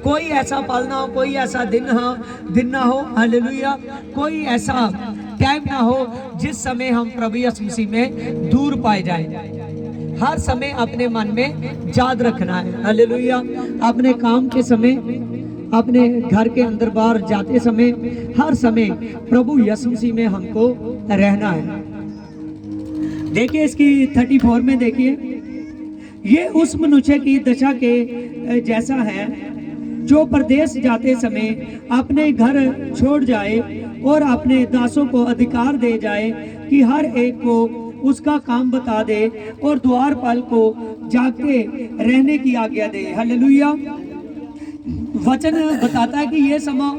कोई ऐसा पल ना हो, कोई ऐसा दिन ना हो, हालेलुया, कोई ऐसा टाइम ना हो जिस समय हम प्रभु यीशु मसीह में दूर पाए जाएं। हर समय अपने मन में याद रखना है, हालेलुया। अपने काम के समय, अपने घर के अंदर बाहर जाते समय, हर समय प्रभु यीशु मसीह में हमको रहना है। देखिए इसकी 34 में देखिए, ये उस मनुष्य की दशा के जैसा है जो परदेश जाते समय अपने घर छोड़ जाए और अपने दासों को अधिकार दे जाए कि हर एक को उसका काम बता दे और द्वारपाल को जागते रहने की आज्ञा दे। हालेलुया। वचन बताता है कि ये समा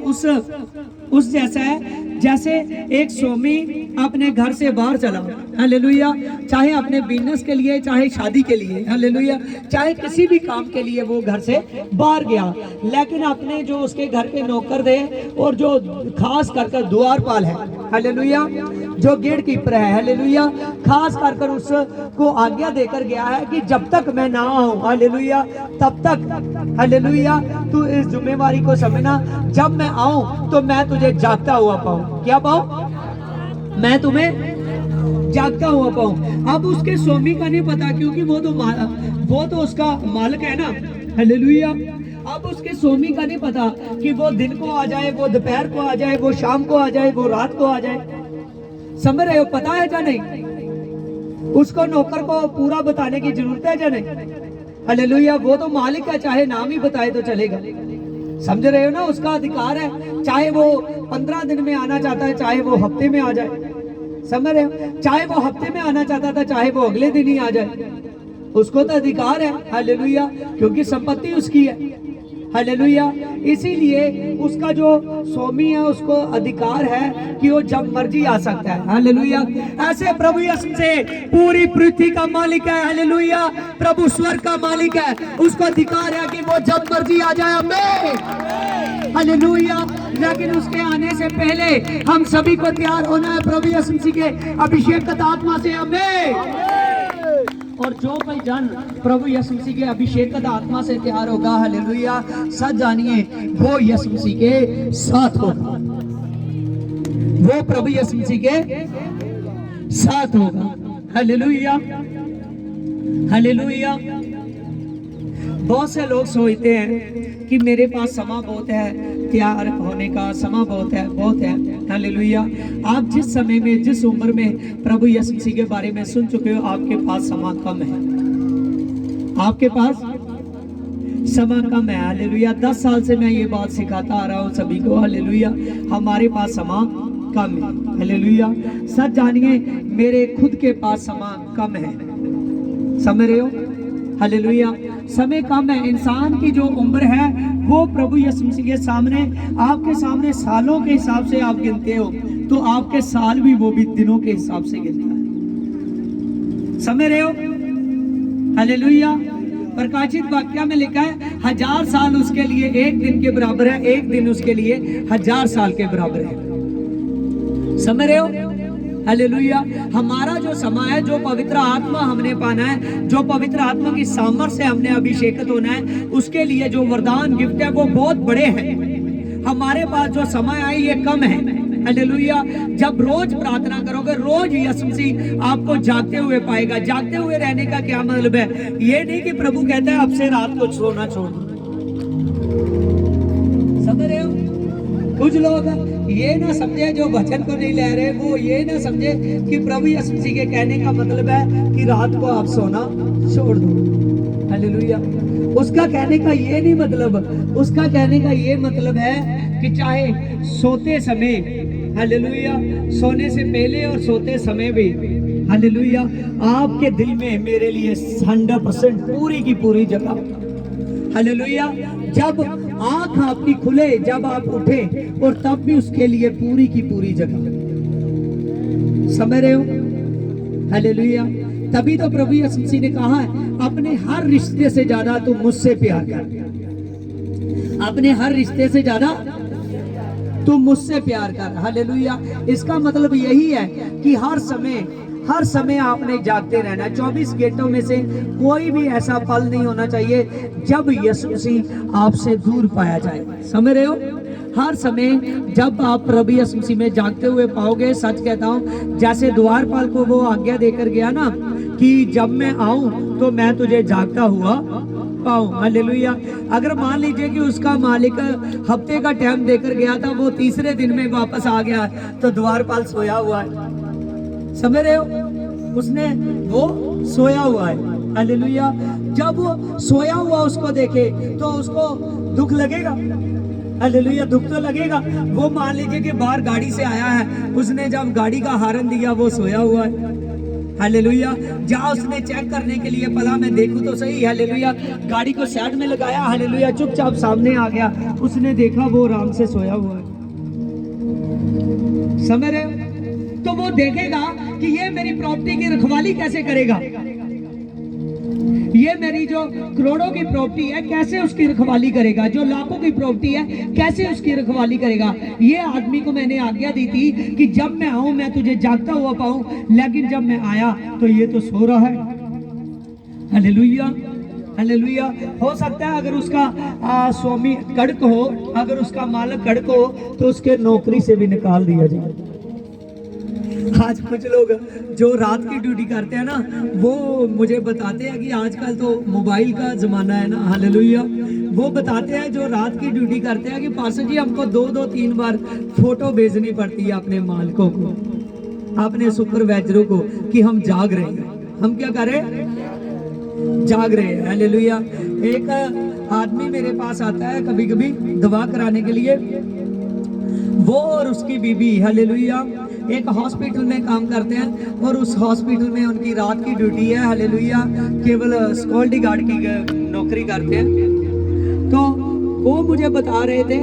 उस जैसा है जैसे एक स्वामी अपने घर से बाहर चला, हालेलुया, चाहे अपने बिजनेस के लिए, चाहे शादी के लिए, हालेलुया, चाहे किसी भी काम के लिए वो घर से बाहर गया, लेकिन अपने जो उसके घर के नौकर थे और जो खास कर द्वारपाल है, हालेलुया, जो गेट कीपर है, हालेलुया, खास कर उसको आज्ञा देकर गया है कि जब तक मैं ना आऊं, हालेलुया, तब तक, हालेलुया, तू इस जिम्मेवारी को समझना, जब मैं आऊं तो मैं तुझे जागता हुआ पाऊं। क्या पाऊं? मैं तुम्हें जागता हुआ पाऊं। अब उसके स्वामी का नहीं पता, क्योंकि वो तो उसका मालिक है ना, हालेलुया। अब उसके स्वामी का नहीं पता कि वो दिन को आ जाए, वो दोपहर को आ जाए, वो शाम को आ जाए, वो रात को आ जाए। समझ रहे हो? पता है या नहीं? उसको नौकर को पूरा बताने की जरूरत है या नहीं? हालेलुया। वो तो मालिक है, चाहे नाम ही बताए तो चलेगा। समझ रहे हो ना? उसका अधिकार है, चाहे वो 15 दिन में आना चाहता है, चाहे वो हफ्ते में आ जाए। समझ रहे हो? चाहे वो हफ्ते में आना चाहता था, चाहे वो अगले दिन ही आ जाए, उसको तो अधिकार है, हालेलुया, क्योंकि संपत्ति उसकी है, हालेलुया। इसीलिए उसका जो स्वामी है उसको अधिकार है कि वो जब मर्जी आ सकता है, हालेलुया। ऐसे प्रभु यीशु से पूरी पृथ्वी का मालिक है, हालेलुया, प्रभु स्वर्ग का मालिक है, उसको अधिकार है कि वो जब मर्जी आ जाए, हमें, हालेलुया। लेकिन उसके आने से पहले हम सभी को तैयार होना है प्रभु यीशु मसीह के अभिषेक आत्मा से, हमें। और जो भाई जन प्रभु यीशु मसीह के अभिषेक आत्मा से तैयार होगा, हालेलुया, सच जानिए वो यीशु मसीह के साथ होगा, वो प्रभु यीशु मसीह के साथ होगा, हालेलुया, हालेलुया। बहुत से लोग सोचते हैं कि मेरे पास समय बहुत है, तैयार होने का समय बहुत है, हालेलुया। आप जिस समय में, जिस उम्र में प्रभु यीशु मसीह के बारे में सुन चुके हो, आपके पास समय कम है, आपके पास समय कम है, हालेलुया। 10 साल से मैं ये बात सिखाता आ रहा हूँ सभी को, हालेलुया, हमारे पास समय कम है, हालेलुया। सच जानिए मेरे खुद के पास समय कम है, समझ रहे हो? हालेलुया, समय कम है। इंसान की जो उम्र है वो प्रभु यीशु मसीह के सामने, आपके सामने सालों के हिसाब से आप गिनते हो, तो आपके साल भी वो भी दिनों के हिसाब से गिनता है, समझ रहे हो? हालेलुया। प्रकाशित वाक्य में लिखा है 1000 साल उसके लिए एक दिन के बराबर है, एक दिन उसके लिए 1000 साल के बराबर है, समझ रहे हो? हालेलुया। हमारा जो समय है, जो पवित्र आत्मा हमने पाना है, जो पवित्र आत्मा की सामर्थ्य से हमने अभिषेकित होना है, उसके लिए जो वरदान गिफ्ट है वो बहुत बड़े हैं। हमारे पास जो समय है ये कम है, हालेलुया। जब रोज प्रार्थना करोगे, रोज यीशु मसीह आपको जागते हुए पाएगा। जागते हुए रहने का क्या मतलब है? ये नहीं कि प्रभु कहता है अब से रात को सोना छोड़ दो, समझ रहे हो? कुछ लोग ये ना समझे, जो वचन को नहीं ले रहे, वो ये ना समझे कि प्रभु यीशु मसीह के कहने का मतलब है कि रात को आप सोना छोड़ दो, हालेलुया। उसका कहने का ये नहीं मतलब, उसका कहने का ये मतलब है कि चाहे सोते समय, हालेलुया, सोने से पहले और सोते समय भी, हालेलुया, आपके दिल में मेरे लिए 100% पूरी की पूरी जगह, हालेलुया। जब आंख आपकी खुले, जब आप उठे, और तब भी उसके लिए पूरी की पूरी जगह, समझ रहे हो? हालेलुया। तभी तो प्रभु यीशु मसीह ने कहा है अपने हर रिश्ते से ज्यादा तू मुझसे प्यार कर, अपने हर रिश्ते से ज्यादा तू मुझसे प्यार कर, हालेलुया। इसका मतलब यही है कि हर समय हर समय आपने जागते रहना है। 24 घंटों में से कोई भी ऐसा पल नहीं होना चाहिए जब यीशु मसीह आपसे दूर पाया जाए। समझ रहे हो? हर समय जब आप प्रभु यीशु मसीह में जागते हुए पाओगे, सच कहता हूँ, जैसे द्वारपाल को वो आज्ञा देकर गया ना कि जब मैं आऊं तो मैं तुझे जागता हुआ पाऊं। हालेलुया। अगर मान लीजिए कि उसका मालिक हफ्ते का टाइम देकर गया था, वो तीसरे दिन में वापस आ गया, तो द्वारपाल सोया हुआ है। समझ रहे हो? उसने वो सोया हुआ है। हालेलुया। जब वो सोया हुआ उसको देखे तो उसको दुख लगेगा। हालेलुया, दुख तो लगेगा। वो मान लीजिए कि बाहर गाड़ी से आया है, उसने जब गाड़ी का हॉर्न दिया, वो सोया हुआ है। हालेलुया। जहाँ उसने चेक करने के लिए पला मैं देखूं तो सही, हालेलुया, गाड़ी को साइड में लगाया, हालेलुया, चुपचाप सामने आ गया, उसने देखा वो आराम से सोया हुआ है। समझ रहे हो? तो वो देखेगा कि ये मेरी प्रॉपर्टी की रखवाली कैसे करेगा, ये मेरी जो करोड़ों की प्रॉपर्टी है कैसे उसकी रखवाली करेगा, जो लाखों की प्रॉपर्टी है कैसे उसकी रखवाली करेगा। ये आदमी को मैंने आज्ञा दी थी कि जब मैं आऊं मैं तुझे जागता हुआ पाऊं, लेकिन जब मैं आया तो ये तो सो रहा है। Hallelujah, hallelujah. हो सकता है अगर उसका स्वामी कड़क हो, अगर उसका मालिक कड़क हो, तो उसके नौकरी से भी निकाल दिया जाए। आज कुछ लोग जो रात की ड्यूटी करते हैं ना, वो मुझे बताते हैं कि आजकल तो मोबाइल का जमाना है ना, हालेलुया, वो बताते हैं जो रात की ड्यूटी करते हैं कि पास्टर जी हमको 2-2-3 बार फोटो भेजनी पड़ती है अपने मालिकों को, अपने सुपरवाइजरों को, कि हम जाग रहे हैं। हम क्या करें? जाग रहे हैं। हालेलुया। एक आदमी मेरे पास आता है कभी कभी दवा कराने के लिए, वो और उसकी बीबी, हालेलुया, एक हॉस्पिटल में काम करते हैं और उस हॉस्पिटल में उनकी रात की ड्यूटी है। हालेलुया। केवल सिक्योरिटी गार्ड की नौकरी करते हैं। तो वो मुझे बता रहे थे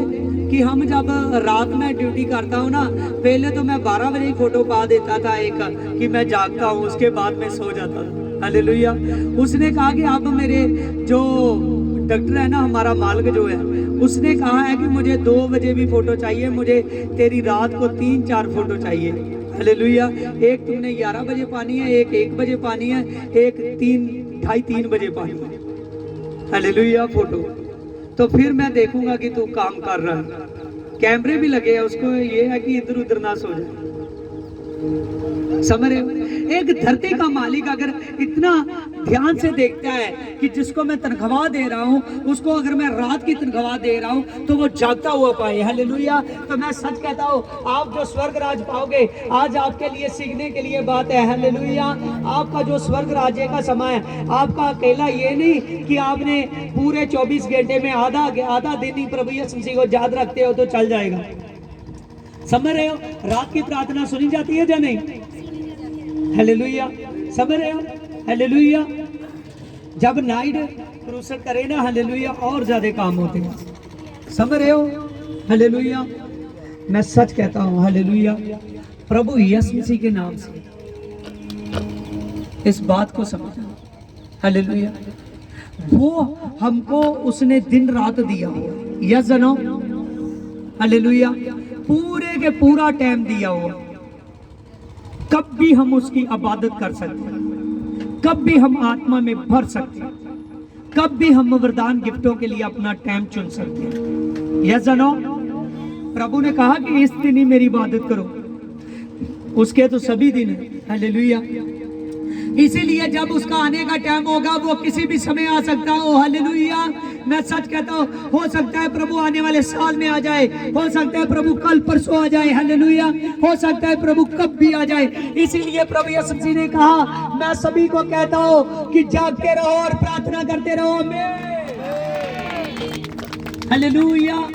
कि हम जब रात में ड्यूटी करता हूँ ना, पहले तो मैं 12 बजे फोटो पा देता था एक, कि मैं जागता हूँ, उसके बाद में सो जाता था। हालेलुया। उसने कहा कि अब मेरे जो डॉक्टर है ना, हमारा मालिक जो है, उसने कहा है कि मुझे 2 बजे भी फोटो चाहिए, मुझे तेरी रात को 3-4 फोटो चाहिए। हालेलुया। एक तुमने 11 बजे पानी है, एक 1 बजे पानी है, एक 2:30-3 बजे पानी है। हालेलुया। फोटो तो फिर मैं देखूंगा कि तू काम कर रहा है। कैमरे भी लगे हैं, उसको ये है कि इधर उधर ना सो जाए। समझ रहे हो? एक धरती का मालिक अगर इतना ध्यान से देखता है कि जिसको मैं तनख्वाह दे रहा हूँ, उसको अगर मैं रात की तनख्वाह दे रहा हूँ, तो वो जागता हुआ पाए। हालेलुया। तो मैं सच कहता हूँ, आप जो स्वर्ग राज पाओगे, आज आपके लिए सीखने के लिए बात है। हालेलुया। आपका जो स्वर्ग राज्य का समय है, आपका अकेला ये नहीं कि आपने पूरे 24 घंटे में आधा दिन ही प्रभु यीशु मसीह को याद रखते हो तो चल जाएगा। समझ रहे हो? रात की प्रार्थना सुनी जाती है या नहीं? हालेलुया। समझ रहे हो? हालेलुया। जब नाइट क्रूसर करे ना, हालेलुया, और ज्यादा काम होते हैं। समझ रहे हो? हालेलुया। मैं सच कहता हूं, हालेलुया, प्रभु यीशु मसीह के नाम से इस बात को समझना। हालेलुया। वो हमको उसने दिन रात दिया हुआ, यस जनो, हालेलुया, पूरे के पूरा टाइम दिया हुआ। कब भी हम उसकी इबादत कर सकते हैं, कब भी हम आत्मा में भर सकते हैं, कब भी हम वरदान गिफ्टों के लिए अपना टाइम चुन सकते हैं। यस जनो। प्रभु ने कहा कि इस दिन ही मेरी इबादत करो, उसके तो सभी दिन है। हालेलुया। इसीलिए जब उसका आने का टाइम होगा, वो किसी भी समय आ सकता हो। हालेलुया। मैं सच कहता हूँ, हो सकता है प्रभु आने वाले साल में आ जाए, हो सकता है प्रभु कल परसों आ जाए। हालेलुया। हो सकता है प्रभु कब भी आ जाए। इसीलिए प्रभु यीशु मसीह ने कहा, मैं सभी को कहता हूँ कि जागते रहो और प्रार्थना करते रहो। हालेलुया।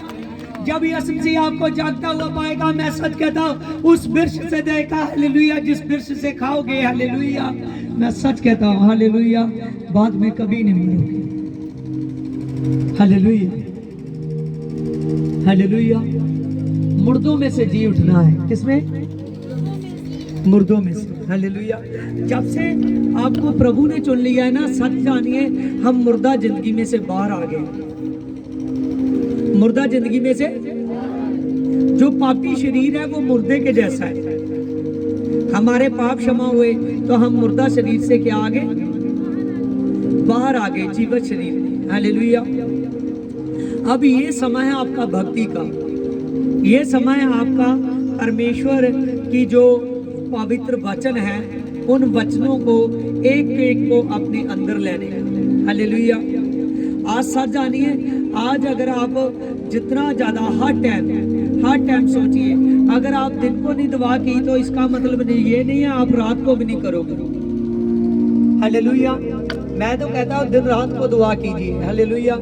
जब यीशु मसीह आपको जागता हुआ पाएगा, मैं सच कहता हूँ, उस वृक्ष से देखा, हालेलुया, जिस वृक्ष से खाओगे, हालेलुया, मैं सच कहता हूँ, हालेलुया, बाद में कभी नहीं मरोगे। हालेलुया। हालेलुया। मुर्दों में से जी उठना है। किसमें? मुर्दों में से। हालेलुया। जब से आपको प्रभु ने चुन लिया है ना, सच जानिए, हम मुर्दा जिंदगी में से बाहर आ गए। मुर्दा जिंदगी में से, जो पापी शरीर है वो मुर्दे के जैसा है। हमारे पाप क्षमा हुए तो हम मुर्दा शरीर से क्या आगे बाहर आ गए जीवित शरीर में। हालेलुया। अब ये समय है आपका भक्ति का, ये समय है आपका परमेश्वर की जो पवित्र वचन है उन वचनों को एक एक को अपने अंदर लेने का। हालेलुया। आज सच जानिए, आज अगर आप जितना ज़्यादा हर टाइम सोचिए, अगर आप दिन को नहीं दुआ की तो इसका मतलब नहीं ये नहीं है आप रात को भी नहीं करोगे। हालेलुया। मैं तो कहता हूँ दिन रात को दुआ कीजिए। हालेलुया।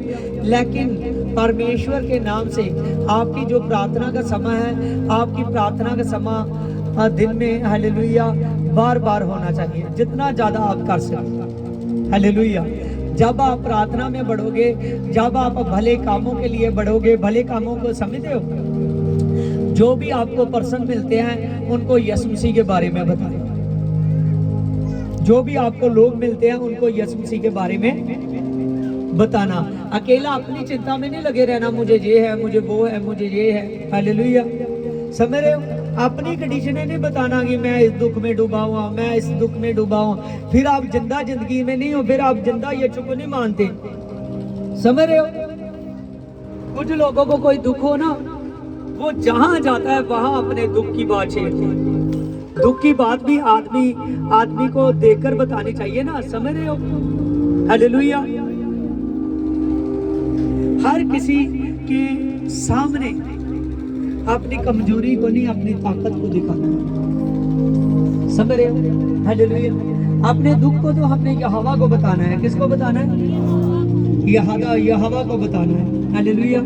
लेकिन परमेश्वर के नाम से आपकी जो प्रार्थना का समय है, आपकी प्रार्थना का समय दिन में हालेलुया बार बार होना चाहिए, जितना ज़्यादा आप कर सकें। हालेलुया। जब आप प्रार्थना में बढ़ोगे, जब आप भले कामों के लिए बढ़ोगे, भले कामों को समझते हो, जो भी आपको पर्सन मिलते हैं उनको यीशु मसीह के बारे में बताएं। जो भी आपको लोग मिलते हैं उनको यीशु मसीह के बारे में बताना। अकेला अपनी चिंता में नहीं लगे रहना, मुझे ये है, मुझे वो है, मुझे ये है। हालेलुया। समझ रहे हो? अपनी कंडीशनें नहीं बताना कि मैं इस दुख में डूबा हुआ, मैं इस दुख में डूबा हूं। फिर आप जिंदा जिंदगी में नहीं हो, फिर आप जिंदा यीशु को नहीं मानते। समझ रहे हो? कुछ लोगों को कोई दुख हो ना, वो जहां जाता है वहां अपने दुख की बात छेड़ते हैं। दुख की बात भी आदमी को देखकर बतानी चाहिए ना। समझ रहे हो? हालेलुया। हर किसी के सामने अपनी कमजोरी को नहीं, अपनी ताकत को दिखाना। समझ रहे हो? हालेलुया। अपने दुख को तो हमने यहोवा को बताना है। किसको बताना है? यहोवा को बताना है। हालेलुया।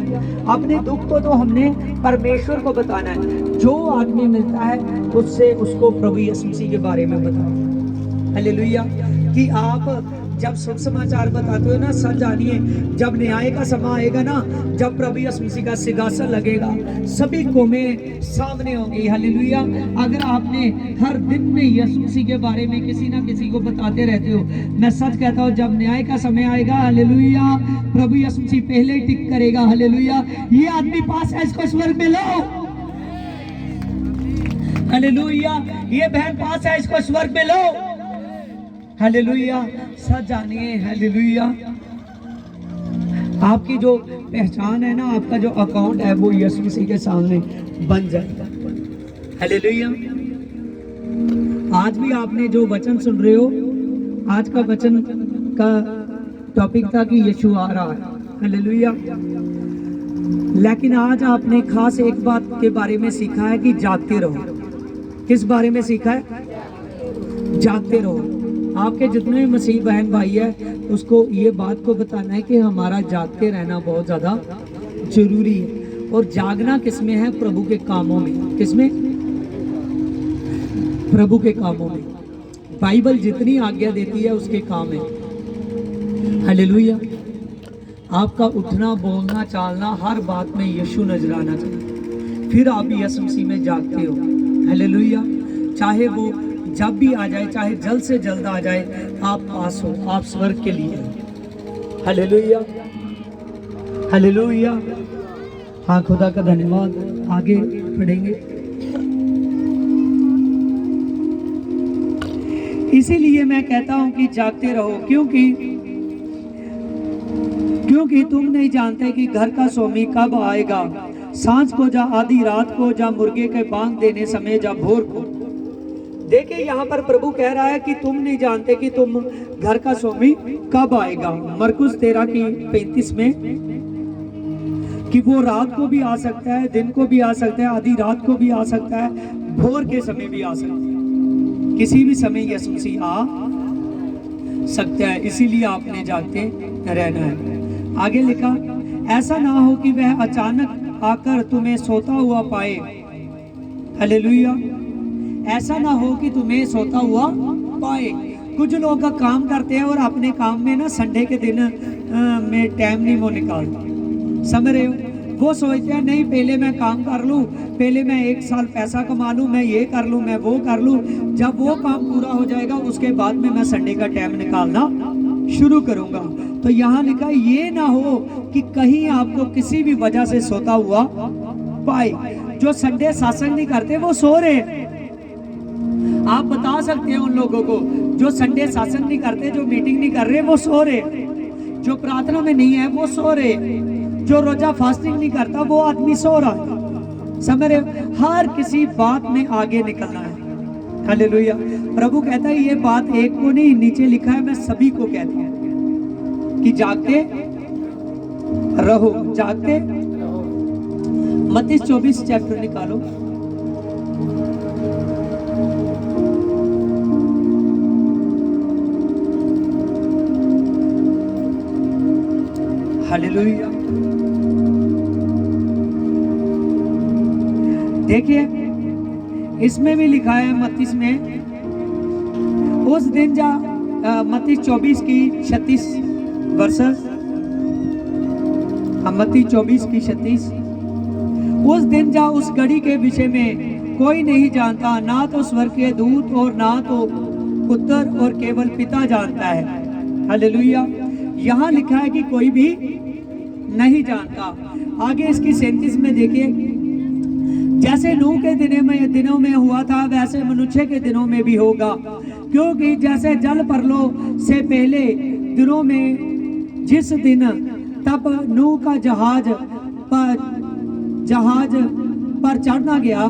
अपने दुख को तो हमने परमेश्वर को बताना है। जो आदमी मिलता है उससे उसको प्रभु यीशु मसीह के बारे में बताओ। हालेलुया। कि आप जब सुसमाचार बताते हो ना, सच जानिए, जब न्याय का समय आएगा ना, जब प्रभु यीशु मसीह का सिंहासन लगेगा, सभी कौमें सामने होंगी। हालेलुया। अगर आपने हर दिन में यीशु मसीह के बारे में किसी ना किसी को बताते रहते हो, मैं सच कहता हूँ जब न्याय का समय आएगा, हालेलुया, प्रभु यीशु मसीह पहले ही टिक करेगा। हालेलुया। ये आदमी पास है, इसको स्वर्ग में लो। हालेलुया। ये बहन पास है, इसको स्वर्ग में लो। हालेलुया। सच जानिए, हालेलुया, आपकी जो पहचान है ना, आपका जो अकाउंट है वो यीशु मसीह के सामने बन जाएगा। हालेलुया। आज भी आपने जो वचन सुन रहे हो, आज का वचन का टॉपिक था कि यीशु आ रहा है। हालेलुया। लेकिन आज आपने खास एक बात के बारे में सीखा है कि जागते रहो। किस बारे में सीखा है? जागते रहो। आपके जितने भी मसीह बहन भाई है उसको ये बात को बताना है कि हमारा जागते रहना बहुत ज़्यादा जरूरी है। और जागना किसमें है? प्रभु के कामों में। किसमें? प्रभु के कामों में। बाइबल जितनी आज्ञा देती है उसके काम है। हालेलुया। आपका उठना, बोलना, चालना, हर बात में यीशु नजर आना चाहिए, फिर आप यीशु मसीह में जागते हो। हालेलुया। चाहे वो जब भी आ जाए, चाहे जल्द से जल्द आ जाए, आप पास हो, आप स्वर्ग के लिए। हालेलुया। हालेलुया। हाँ, खुदा का धन्यवाद। आगे बढ़ेंगे। इसीलिए मैं कहता हूं कि जागते रहो, क्योंकि तुम नहीं जानते कि घर का स्वामी कब आएगा, सांझ को, जा आधी रात को, जा मुर्गे के बांग देने समय, जा भोर को। देखिए यहाँ पर प्रभु कह रहा है कि तुम नहीं जानते कि तुम घर का स्वामी कब आएगा। मरकुस 13:35 में कि वो रात को भी आ सकता है, दिन को भी आ सकता है, आधी रात को भी आ सकता है, भोर के समय भी आ सकता है। किसी भी समय यीशु मसीह आ सकता है। इसीलिए आपने जागते रहना है। आगे लिखा, ऐसा ना हो कि वह अचानक आकर तुम्हें सोता हुआ पाए। हालेलुया। ऐसा ना हो कि तुम्हें सोता हुआ पाए। कुछ लोग का काम करते हैं और अपने काम में ना संडे के दिन में टाइम नहीं वो निकालते। समझ रहे हो? वो सोचते हैं नहीं पहले मैं काम कर लूँ, पहले मैं 1 साल पैसा कमा लूँ, मैं ये कर लूँ, मैं वो कर लूँ, जब वो काम पूरा हो जाएगा उसके बाद में मैं संडे का टाइम निकालना शुरू करूँगा। तो यहाँ लिखा ये ना हो कि कहीं आपको किसी भी वजह से सोता हुआ पाए। जो संडे सत्संग नहीं करते वो सो रहे हैं। आप बता सकते हैं उन लोगों को जो संडे शासन नहीं करते, जो मीटिंग नहीं कर रहे, वो सो रहे, जो प्रार्थना में नहीं है वो सो रहे, जो रोजा फास्टिंग नहीं करता वो आदमी सो रहा है। समझ रहे? हर किसी बात में आगे निकलना है। हालेलुया। प्रभु कहता है ये बात एक को नहीं, नीचे लिखा है मैं सभी को कहता हूं कि जागते रहो, जागते रहो। मत्ती 24 चैप्टर निकालो। हालेलुया। देखिए इसमें भी लिखा है मत्तीस में, उस दिन जा मत्ती 24 की 36 वर्सेस, मत्ती 24 की 36, उस दिन जा उस घड़ी के विषय में कोई नहीं जानता, ना तो स्वर्ग के दूत और ना तो पुत्र और केवल पिता जानता है। हालेलुया। यहाँ लिखा है कि कोई भी नहीं जानता। आगे इसकी 37 में देखिए, जैसे नूह के दिनों में हुआ था वैसे मनुष्य के दिनों में भी होगा, क्योंकि जैसे जल परलो से पहले दिनों में जिस दिन तब नूह का जहाज पर चढ़ना गया,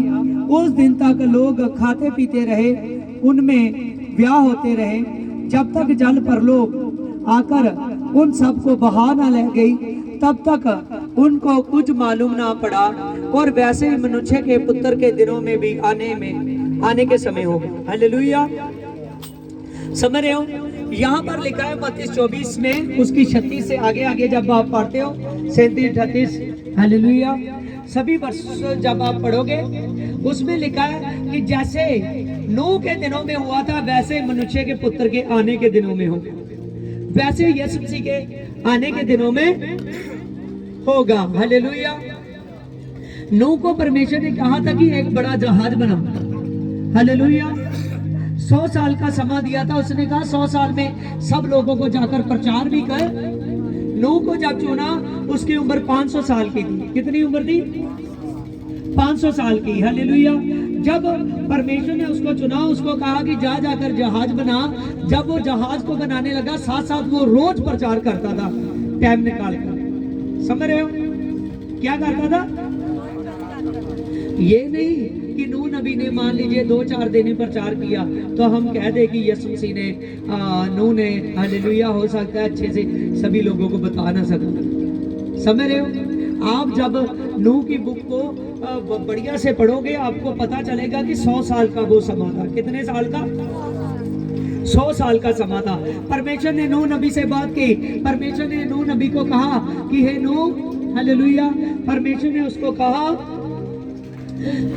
उस दिन तक लोग खाते पीते रहे, उनमें ब्याह होते रहे, जब तक जल परलो आकर उन सबको बहा न ले गई, तब तक उनको कुछ मालूम ना पड़ा। और वैसे ही मनुष्य के पुत्र के दिनों में भी आने के समय होगा। हालेलुया। समझ रहे हो? यहाँ पर लिखा है मत्ती 24 में उसकी 36 से आगे जब आप पढ़ते हो 37, 38, हालेलुया, सभी वर्ष जब आप पढ़ोगे उसमें लिखा है कि जैसे नूह के दिनों में हुआ था वैसे मनुष्य के पुत्र के आने के दिनों में होगा, वैसे यीशु मसीह के आने के दिनों में होगा। हालेलुया। नूह को परमेश्वर ने कहा था कि एक बड़ा जहाज बनाओ। हालेलुया। 100 साल का समय दिया था, उसने कहा 100 साल में सब लोगों को जाकर प्रचार भी कर। नूह को जब चुना उसकी उम्र 500 साल की थी। कितनी उम्र थी? 500 साल की। हालेलुया। जब परमेश्वर ने उसको चुना, उसको कहा कि जाकर जहाज बना। जब वो जहाज को बनाने लगा, साथ साथ वो रोज प्रचार करता था टाइम निकाल कर। समझ रहे हो? क्या करता था? ये नहीं कि नूह नबी ने मान लीजिए 2-4 दिन ही प्रचार किया तो हम कह दे कि यीशु मसीह ने नूह ने, हालेलुया, हो सकता है अच्छे से सभी लोगों को बता ना सका। समझ रहे हो? आप जब नूह की बुक को बढ़िया से पढ़ोगे आपको पता चलेगा कि 100 साल का वो समा था। कितने साल का? 100 साल का समा था। परमेश्वर ने नूह नबी से बात की। परमेश्वर ने नूह नबी को कहा कि हे नूह, हालेलुया, परमेश्वर ने उसको कहा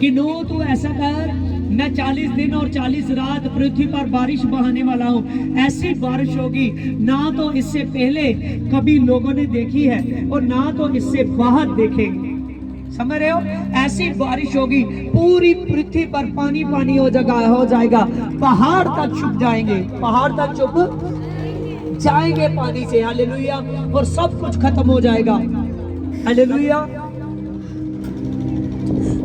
कि नूह तू ऐसा कर, मैं 40 दिन और 40 रात पृथ्वी पर बारिश बहाने वाला हूँ। ऐसी बारिश होगी ना तो इससे पहले कभी लोगों ने देखी है और ना तो इससे बाद देखेंगे। समझ रहे हो? ऐसी बारिश होगी पूरी पृथ्वी पर पानी पानी हो जाएगा, पहाड़ तक छुप जाएंगे, पहाड़ तक छुप जाएंगे पानी से। हालेलुया। और सब कुछ खत्म हो जाएगा। हालेलुया।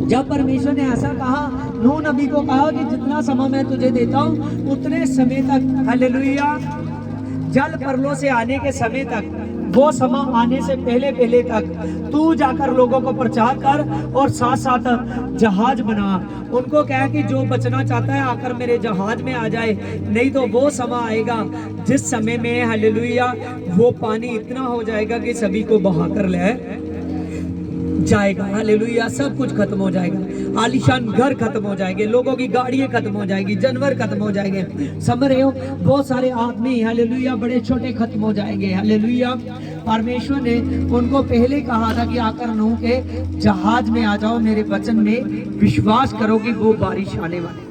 जब परमेश्वर ने ऐसा कहा, नूह नबी को कहा कि जितना समय मैं तुझे देता हूं उतने समय तक, हालेलुया, जल परलो से आने के समय तक, वो समय आने से पहले तक तू जाकर लोगों को प्रचार कर और साथ साथ जहाज बना। उनको कह कि जो बचना चाहता है आकर मेरे जहाज में आ जाए, नहीं तो वो समय आएगा जिस समय में, हालेलुया, वो पानी इतना हो जाएगा कि सभी को बहा कर ले जाएगा। हालेलुया। सब कुछ खत्म हो जाएगा, आलीशान घर खत्म हो जाएंगे, लोगों की गाड़ियां खत्म हो जाएगी, जानवर खत्म हो जाएंगे। समझ रहे हो? बहुत सारे आदमी, हालेलुया, बड़े छोटे खत्म हो जाएंगे। हालेलुया। परमेश्वर ने उनको पहले कहा था कि आकर नूह के जहाज में आ जाओ, मेरे वचन में विश्वास करो कि वो बारिश आने वाली।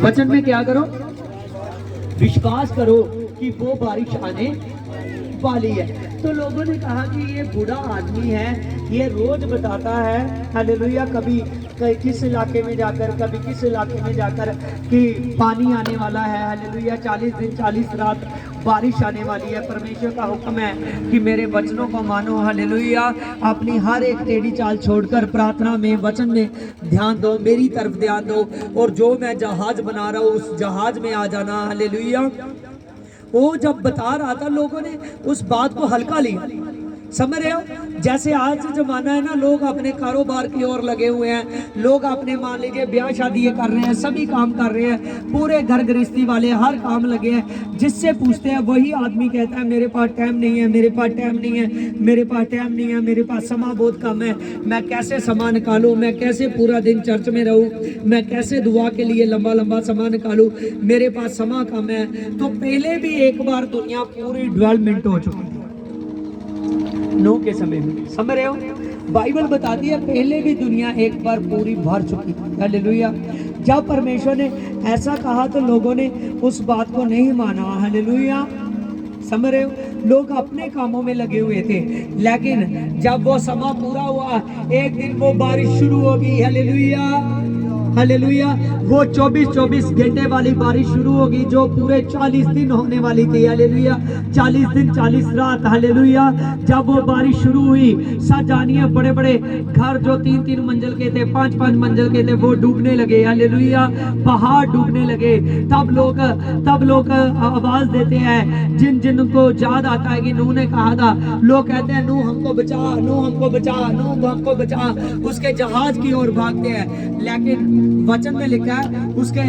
वचन में क्या करो? विश्वास करो कि वो बारिश आने वाली है। तो लोगों ने कहा कि ये बूढ़ा आदमी है, ये रोज बताता है हालेलुया, कभी किस इलाके में जाकर, कभी किस इलाके में जाकर कि पानी आने वाला है हालेलुया, 40 दिन 40 रात बारिश आने वाली है। परमेश्वर का हुक्म है कि मेरे वचनों को मानो हालेलुया, अपनी हर एक टेढ़ी चाल छोड़कर प्रार्थना में, वचन में ध्यान दो, मेरी तरफ ध्यान दो, और जो मैं जहाज बना रहा हूँ उस जहाज में आ जाना हालेलुया। वो जब बता रहा था लोगों ने उस बात को हल्का लिया, समझ रहे हो? जैसे आज जमाना है ना, लोग अपने कारोबार की ओर लगे हुए हैं, लोग अपने मान लीजिए ब्याह शादी कर रहे हैं, सभी काम कर रहे हैं, पूरे घर गृहस्थी वाले हर काम लगे हैं। जिससे पूछते हैं वही आदमी कहता है मेरे पास टाइम नहीं है, मेरे पास टाइम नहीं है, मेरे पास टाइम नहीं है, मेरे पास समय बहुत कम है, मैं कैसे समय निकालूं, मैं कैसे पूरा दिन चर्च में रहूं, मैं कैसे दुआ के लिए लंबा लंबा समय निकालूं, मेरे पास समय कम है। तो पहले भी एक बार दुनिया पूरी डेवलपमेंट हो चुकी थी नूह के समय में, समझ रहे हो? बाइबल बताती है पहले भी दुनिया एक बार पूरी भर चुकी थी हालेलुया। जब परमेश्वर ने ऐसा कहा तो लोगों ने उस बात को नहीं माना हालेलुया, समझ रहे हो? लोग अपने कामों में लगे हुए थे, लेकिन जब वो समय पूरा हुआ, एक दिन वो बारिश शुरू होगी हालेलुया, हालेलुया। वो 24-24 घंटे वाली बारिश शुरू होगी जो पूरे 40 दिन होने वाली थी हालेलुया, 40 दिन 40 रात हालेलुया। जब वो बारिश शुरू हुई, सब जानिए बड़े बड़े घर जो 3-3 मंजिल के थे, 5-5 मंजिल के थे, वो डूबने लगे हालेलुया, पहाड़ डूबने लगे। तब लोग आवाज देते हैं, जिनको याद आता है कि नूह ने कहा था, लोग कहते हैं नूह हमको बचा, नूह हमको बचा, नूह हमको बचा, उसके जहाज की ओर भागते हैं। लेकिन वचन में लिखा है उसके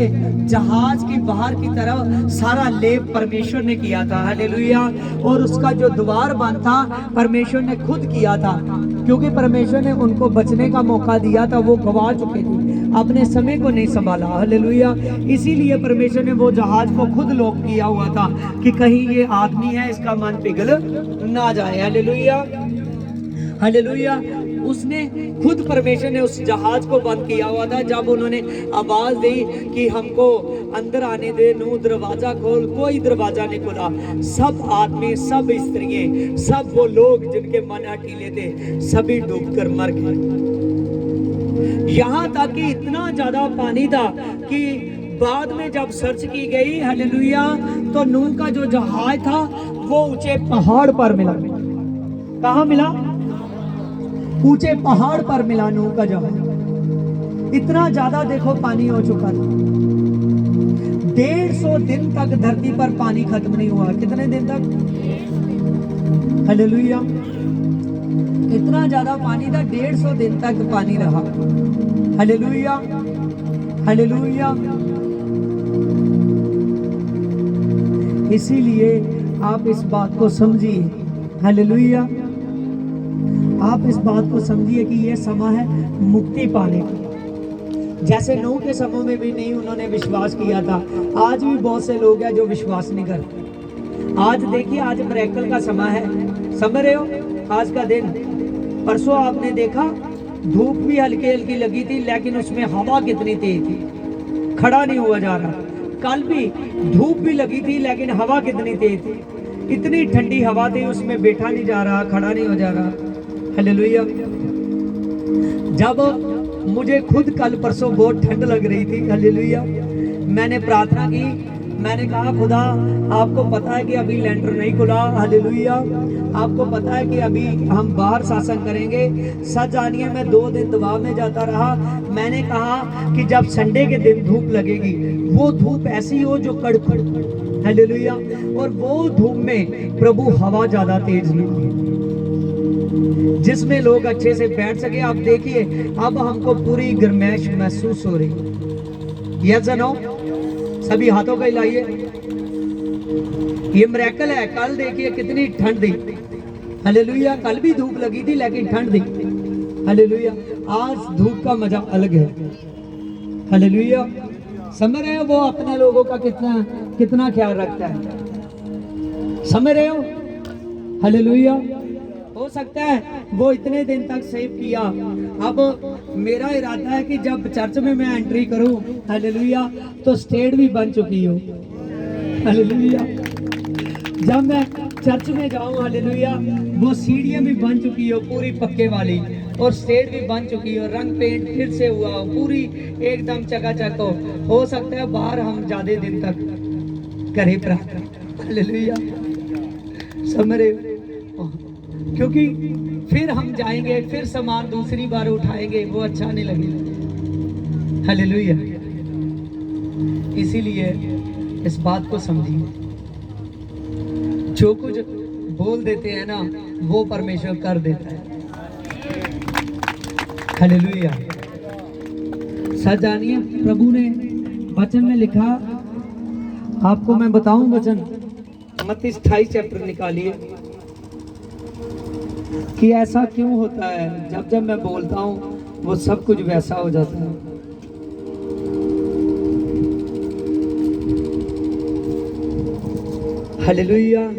जहाज की बाहर की तरफ सारा लेप परमेश्वर ने किया था हालेलुया, और उसका जो द्वार बंद था परमेश्वर ने खुद किया था, क्योंकि परमेश्वर ने उनको बचने का मौका दिया था, वो गवा चुके थे, अपने समय को नहीं संभाला हालेलुया। इसीलिए परमेश्वर ने वो जहाज को खुद लॉक किया हुआ था कि कहीं ये आदमी है इसका मन पिघल ना जाए हालेलुया, हालेलुया। उसने खुद परमेश्वर ने उस जहाज को बंद किया हुआ था। जब उन्होंने आवाज दी कि हमको अंदर आने दे, नूह दरवाजा खोल, कोई दरवाजा नहीं खुला। सब आदमी, सब स्त्रियां, सब वो लोग जिनके मन हठीले थे, सभी डूबकर मर गए। यहाँ तक कि इतना ज्यादा पानी था कि बाद में जब सर्च की गई हालेलुया, तो नूह का जो जहाज था वो ऊंचे पहाड़ पर मिला। कहाँ मिला? ऊंचे पहाड़ पर मिला नूह का जहाज। इतना ज्यादा देखो पानी हो चुका था, 150 दिन तक धरती पर पानी खत्म नहीं हुआ। कितने दिन तक? हालेलुया। इतना ज्यादा पानी था, 150 दिन तक पानी रहा हालेलुया, हालेलुया। इसीलिए आप इस बात को समझिए हालेलुया, आप इस बात को समझिए कि यह समय है मुक्ति पाने का। जैसे नूह के समय में भी नहीं उन्होंने विश्वास किया था, आज भी बहुत से लोग हैं जो विश्वास नहीं करते। आज देखिए, आज मिरेकल का समय है, समझ रहे हो? आज का दिन, परसों आपने देखा धूप भी हल्की हल्की लगी थी, लेकिन उसमें हवा कितनी तेज थी, खड़ा नहीं हुआ जा रहा। कल भी धूप भी लगी थी, लेकिन हवा कितनी तेज थी, इतनी ठंडी हवा थी, उसमें बैठा नहीं जा रहा, खड़ा नहीं हो जा रहा हालेलुया। जब मुझे खुद कल परसों बहुत ठंड लग रही थी हालेलुया, मैंने प्रार्थना की, मैंने कहा खुदा आपको पता है कि अभी लेंटर नहीं खुला हालेलुया, आपको पता है कि अभी हम बाहर शासन करेंगे। सच जानिए मैं 2 दिन दुआ में जाता रहा। मैंने कहा कि जब संडे के दिन धूप लगेगी, वो धूप ऐसी हो जो कड़कड़ हालेलुया, और वो धूप में प्रभु हवा ज्यादा तेज नहीं, जिसमें लोग अच्छे से बैठ सके। आप देखिए अब हमको पूरी गर्माइश महसूस हो रही। यस नो, सभी हाथों को हिलाइए, ये मिरेकल है। कल देखिए कितनी ठंड थी हालेलुया, कल भी धूप लगी थी लेकिन ठंड थी हालेलुया। आज धूप का मजा अलग है हालेलुया, समझ रहे हो? वो अपने लोगों का कितना ख्याल रखता है, समझ रहे हो हालेलुया। हो सकता है वो इतने दिन तक सेव किया। अब मेरा इरादा है कि जब चर्च में मैं एंट्री करूं हालेलुया, तो स्टेट भी बन चुकी हो हालेलुया। जब मैं चर्च में जाऊं हालेलुया, वो सीढ़ियाँ भी बन चुकी हो पूरी पक्के वाली, और स्टेज भी बन चुकी हो, रंग पेंट फिर से हुआ हो, पूरी एकदम चकाचक हो सकता है बाहर हम ज्यादा दिन तक करें प्रार्थना। हालेलुया, समझ रहे हो? क्योंकि फिर हम जाएंगे, फिर सामान दूसरी बार उठाएंगे, वो अच्छा नहीं लगेगा। हालेलुया, इसीलिए इस बात को समझिए, जो कुछ बोल देते हैं ना वो परमेश्वर कर देता है। हालेलुया, सच जानिए, प्रभु ने वचन में लिखा, आपको मैं बताऊं वचन, मत्ती 28 चैप्टर निकालिए, कि ऐसा क्यों होता है जब जब मैं बोलता हूं वो सब कुछ वैसा हो जाता है। हालेलुया,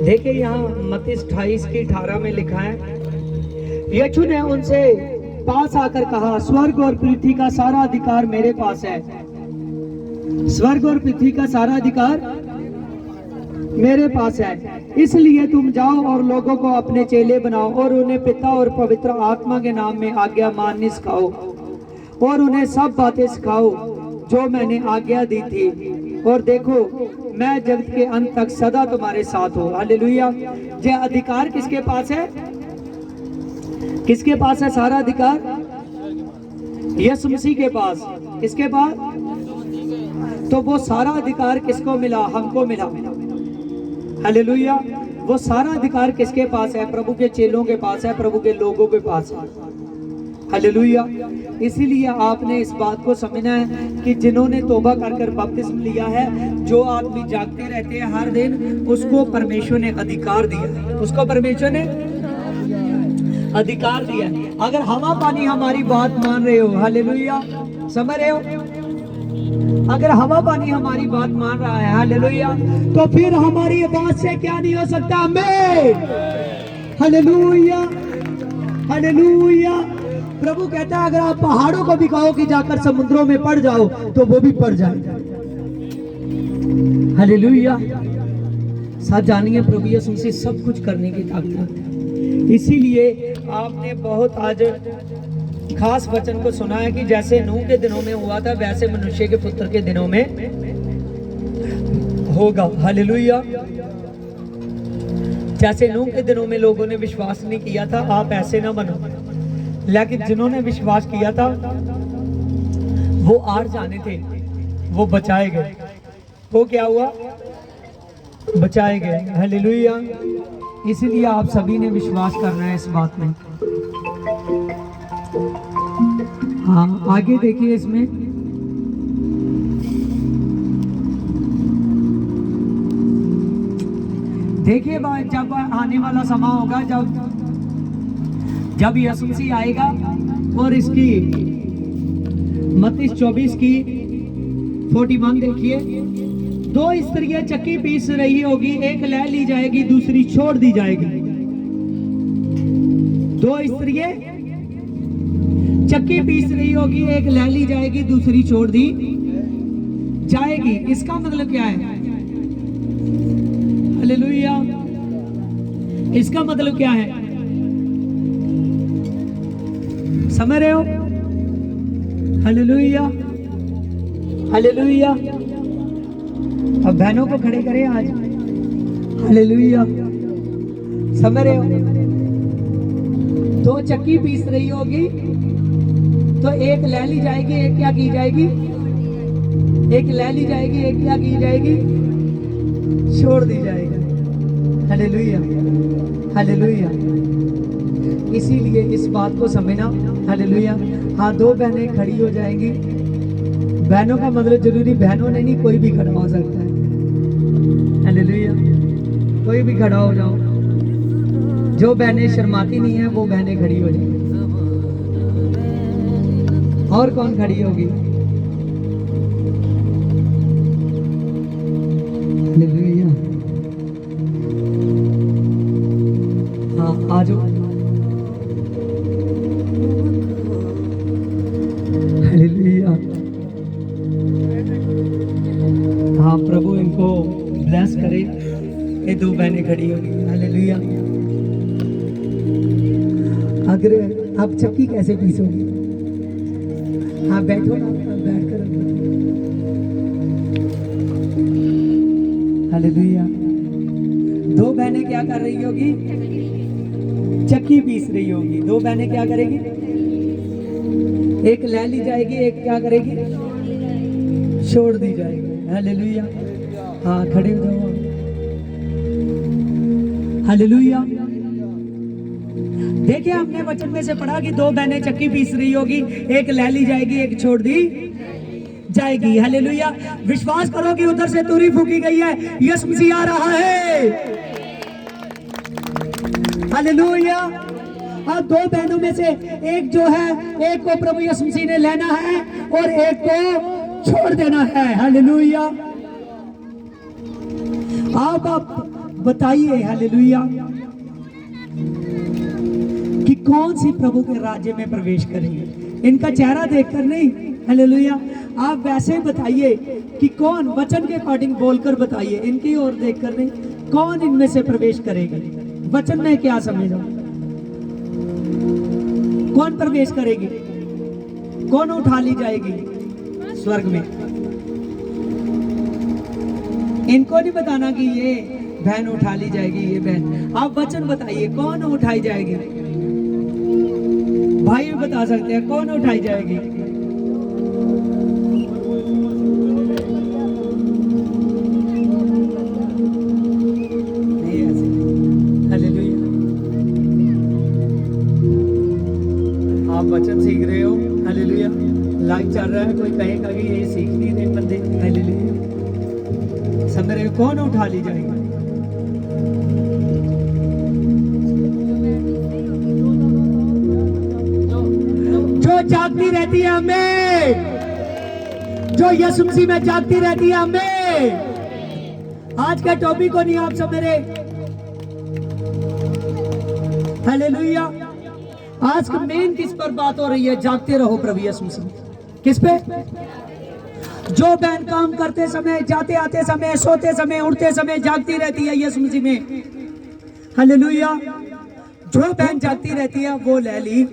देखिए यहाँ मत्ती 28 की 18 में लिखा है, यीशु ने उनसे पास आकर कहा, स्वर्ग और पृथ्वी का सारा अधिकार मेरे पास है। स्वर्ग और पृथ्वी का सारा अधिकार मेरे पास है, इसलिए तुम जाओ और लोगों को अपने चेले बनाओ और उन्हें पिता और पवित्र आत्मा के नाम में आज्ञा माननी सिखाओ और उन्हें सब बातें सिखाओ जो मैंने आज्ञा दी थी, और देखो मैं जगत के अंत तक सदा तुम्हारे साथ हूँ। हालेलुया, ये अधिकार किसके पास है? किसके पास है सारा अधिकार? यीशु मसीह के पास। किसके पास? तो वो सारा अधिकार किसको मिला? हमको मिला। हालेलुया, वो सारा अधिकार किसके पास है? प्रभु के चेलों के पास है, प्रभु के लोगों के पास है। हालेलुया, इसीलिए आपने इस बात को समझना है कि जिन्होंने तौबा कर बपतिस्म लिया है, जो आदमी जागते रहते हैं हर दिन, उसको परमेश्वर ने अधिकार दिया है। उसको परमेश्वर ने अधिकार दिया है। अगर हवा पानी हमारी बात मान रहे हो, हालेलुया, समझ रहे हो, अगर हवा पानी हमारी बात मान रहा है, हालेलुया, तो फिर हमारी बात से क्या नहीं हो सकता? आमीन, हालेलुया, हालेलुया। प्रभु कहता है, अगर आप पहाड़ों को भी कहो कि जाकर समुद्रों में पड़ जाओ तो वो भी पड़ जाए। हालेलुया, साथ जानिए, प्रभु यीशु मसीह सब कुछ करने की ताकत है। इसीलिए आपने बहुत आज खास वचन को सुना है कि जैसे नूह के दिनों में हुआ था वैसे मनुष्य के पुत्र के दिनों में होगा। हालेलुया, जैसे नूह के दिनों में लोगों ने विश्वास नहीं किया था, आप ऐसे ना बनो, लेकिन जिन्होंने विश्वास किया था वो आर जाने थे, वो बचाए गए। वो क्या हुआ? बचाए गए। हालेलुया, इसलिए आप सभी ने विश्वास करना है इस बात में। हाँ, आगे देखिए इसमें, देखिए जब आने वाला समय होगा, जब यीशु मसीह आएगा, और इसकी मत्ती 24 की 41 देखिए, दो स्त्रियां चक्की पीस रही होगी, एक ले ली जाएगी, दूसरी छोड़ दी जाएगी। दो स्त्रियां चक्की पीस रही होगी, एक ले ली जाएगी, दूसरी छोड़ दी जाएगी। इसका मतलब क्या है? हालेलुया, इसका मतलब क्या है? समझ रहे हो? Hallelujah, hallelujah. अब बहनों को खड़े करें आज। हालेलुया, समझ रहे हो? दो चक्की पीस रही होगी तो एक ले ली जाएगी, एक क्या की जाएगी? एक ले ली जाएगी, एक क्या की जाएगी? छोड़ दी जाएगी। Hallelujah, hallelujah. इसीलिए इस बात को समझना। हालेलुया, हाँ, दो बहनें खड़ी हो जाएंगी। बहनों का मतलब जरूरी बहनों ने नहीं, कोई भी खड़ा हो सकता है। हालेलुया, कोई भी खड़ा हो जाओ। जो बहनें शर्माती नहीं है वो बहनें खड़ी हो जाएंगी। और कौन खड़ी होगी? हालेलुया, हाँ, आ जाओ। को ब्लेस करे। ये दो बहनें खड़ी होगी, हालेलुया। अगर आप चक्की कैसे पीसोगी? हाँ बैठो ना, बैठ कर, हालेलुया। दो बहनें क्या कर रही होगी? चक्की पीस रही होगी। दो बहनें क्या करेगी? एक ले ली जाएगी, एक क्या करेगी? छोड़ दी जाएगी। हालेलुया। हाँ खड़े हो जाओ, हालेलुया। देखिए हमने वचन में से पढ़ा कि दो बहनें चक्की पीस रही होगी, एक ले ली जाएगी, एक छोड़ दी जाएगी। हालेलुया। विश्वास करो कि उधर से तुरी फूकी गई है, यीशु मसीह आ रहा है। हालेलुया। अब दो बहनों में से एक जो है, एक को प्रभु यीशु मसीह ने लेना है और एक को छोड़ देना है। हालेलुया। आप बताइए, हालेलुया, कि कौन सी प्रभु के राज्य में प्रवेश करेंगे? इनका चेहरा देखकर नहीं, हालेलुया। आप वैसे बताइए कि कौन, वचन के अकॉर्डिंग बोलकर बताइए, इनकी ओर देखकर नहीं, कौन इनमें से प्रवेश करेगी? वचन में क्या समझो? कौन प्रवेश करेगी? कौन उठा ली जाएगी स्वर्ग में? इनको नहीं बताना कि ये बहन उठा ली जाएगी, ये बहन। आप वचन बताइए, कौन उठाई जाएगी? भाई भी बता सकते हैं कौन उठाई जाएगी। आप वचन सीख रहे हो, हालेलुया। लाइव चल रहा है, कोई कहेगा कि ये सीख नहीं रहे बंदे, हालेलुया। समझ रहे हो? कौन उठा ली जाएगी? जो जागती रहती है हमें, जो यीशु मसीह में जागती रहती है हमें। आज का टॉपिक को नहीं आप सब मेरे, हालेलुया। आज का मेन किस पर बात हो रही है? जागते रहो प्रभु यीशु मसीह। किस पे? जो बहन काम करते समय, जाते आते समय, सोते समय, उठते समय जागती रहती है यीशु मसीह में, हालेलुया। जो बहन जागती रहती है वो ले ली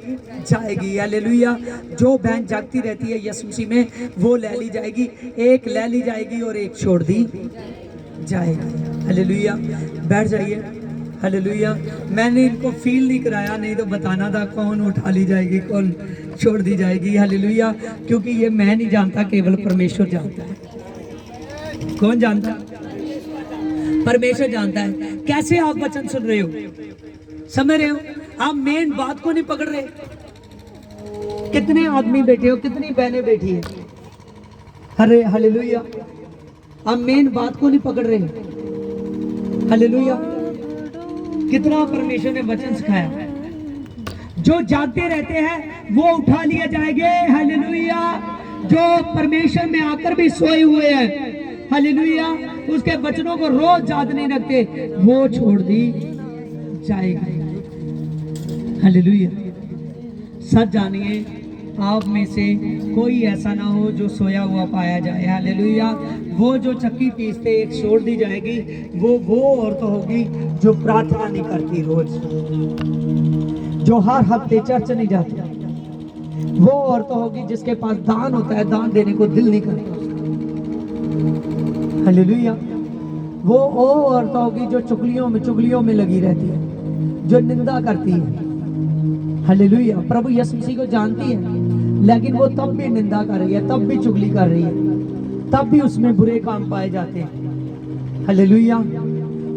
जाएगी, हालेलुया। जो बहन जागती रहती है यीशु मसीह में वो ले ली जाएगी। एक ले ली जाएगी और एक छोड़ दी जाएगी, हालेलुया। बैठ जाइए, हालेलुया। मैंने इनको फील नहीं कराया, नहीं तो बताना था कौन उठा ली जाएगी, कौन छोड़ दी जाएगी, हालेलुया। क्योंकि ये मैं नहीं जानता, केवल परमेश्वर जानता है। कौन जानता? परमेश्वर जानता है। कैसे आप वचन सुन रहे हो, समझ रहे हो? आप मेन बात को नहीं पकड़ रहे। कितने आदमी बैठे हो, कितनी बहनें बैठी है, अरे हालेलुया। आप मेन बात को नहीं पकड़ रहे, हालेलुया। कितना परमेश्वर ने वचन सिखाया। जो जागते रहते हैं वो उठा लिए जाएंगे, हालेलुया। जो परमेश्वर में आकर भी सोए हुए हैं, हालेलुया, उसके वचनों को रोज याद नहीं रखते, वो छोड़ दी जाएगी, हालेलुया। सच जानिए, आप में से कोई ऐसा ना हो जो सोया हुआ पाया जाए, हालेलुया। वो जो चक्की पीसते एक छोड़ दी जाएगी, वो औरत होगी जो प्रार्थना नहीं करती रोज, जो हर हफ्ते चर्च नहीं जाती। वो औरत होगी जिसके पास दान होता है, दान देने को दिल नहीं करता, हालेलुया। वो औरत होगी जो चुगलियों में लगी रहती है, जो निंदा करती है, हालेलुया। प्रभु यीशु मसीह को जानती है, लेकिन वो तब भी निंदा कर रही है, तब भी चुगली कर रही है, तब भी उसमें बुरे काम पाए जाते हैं, हालेलुया।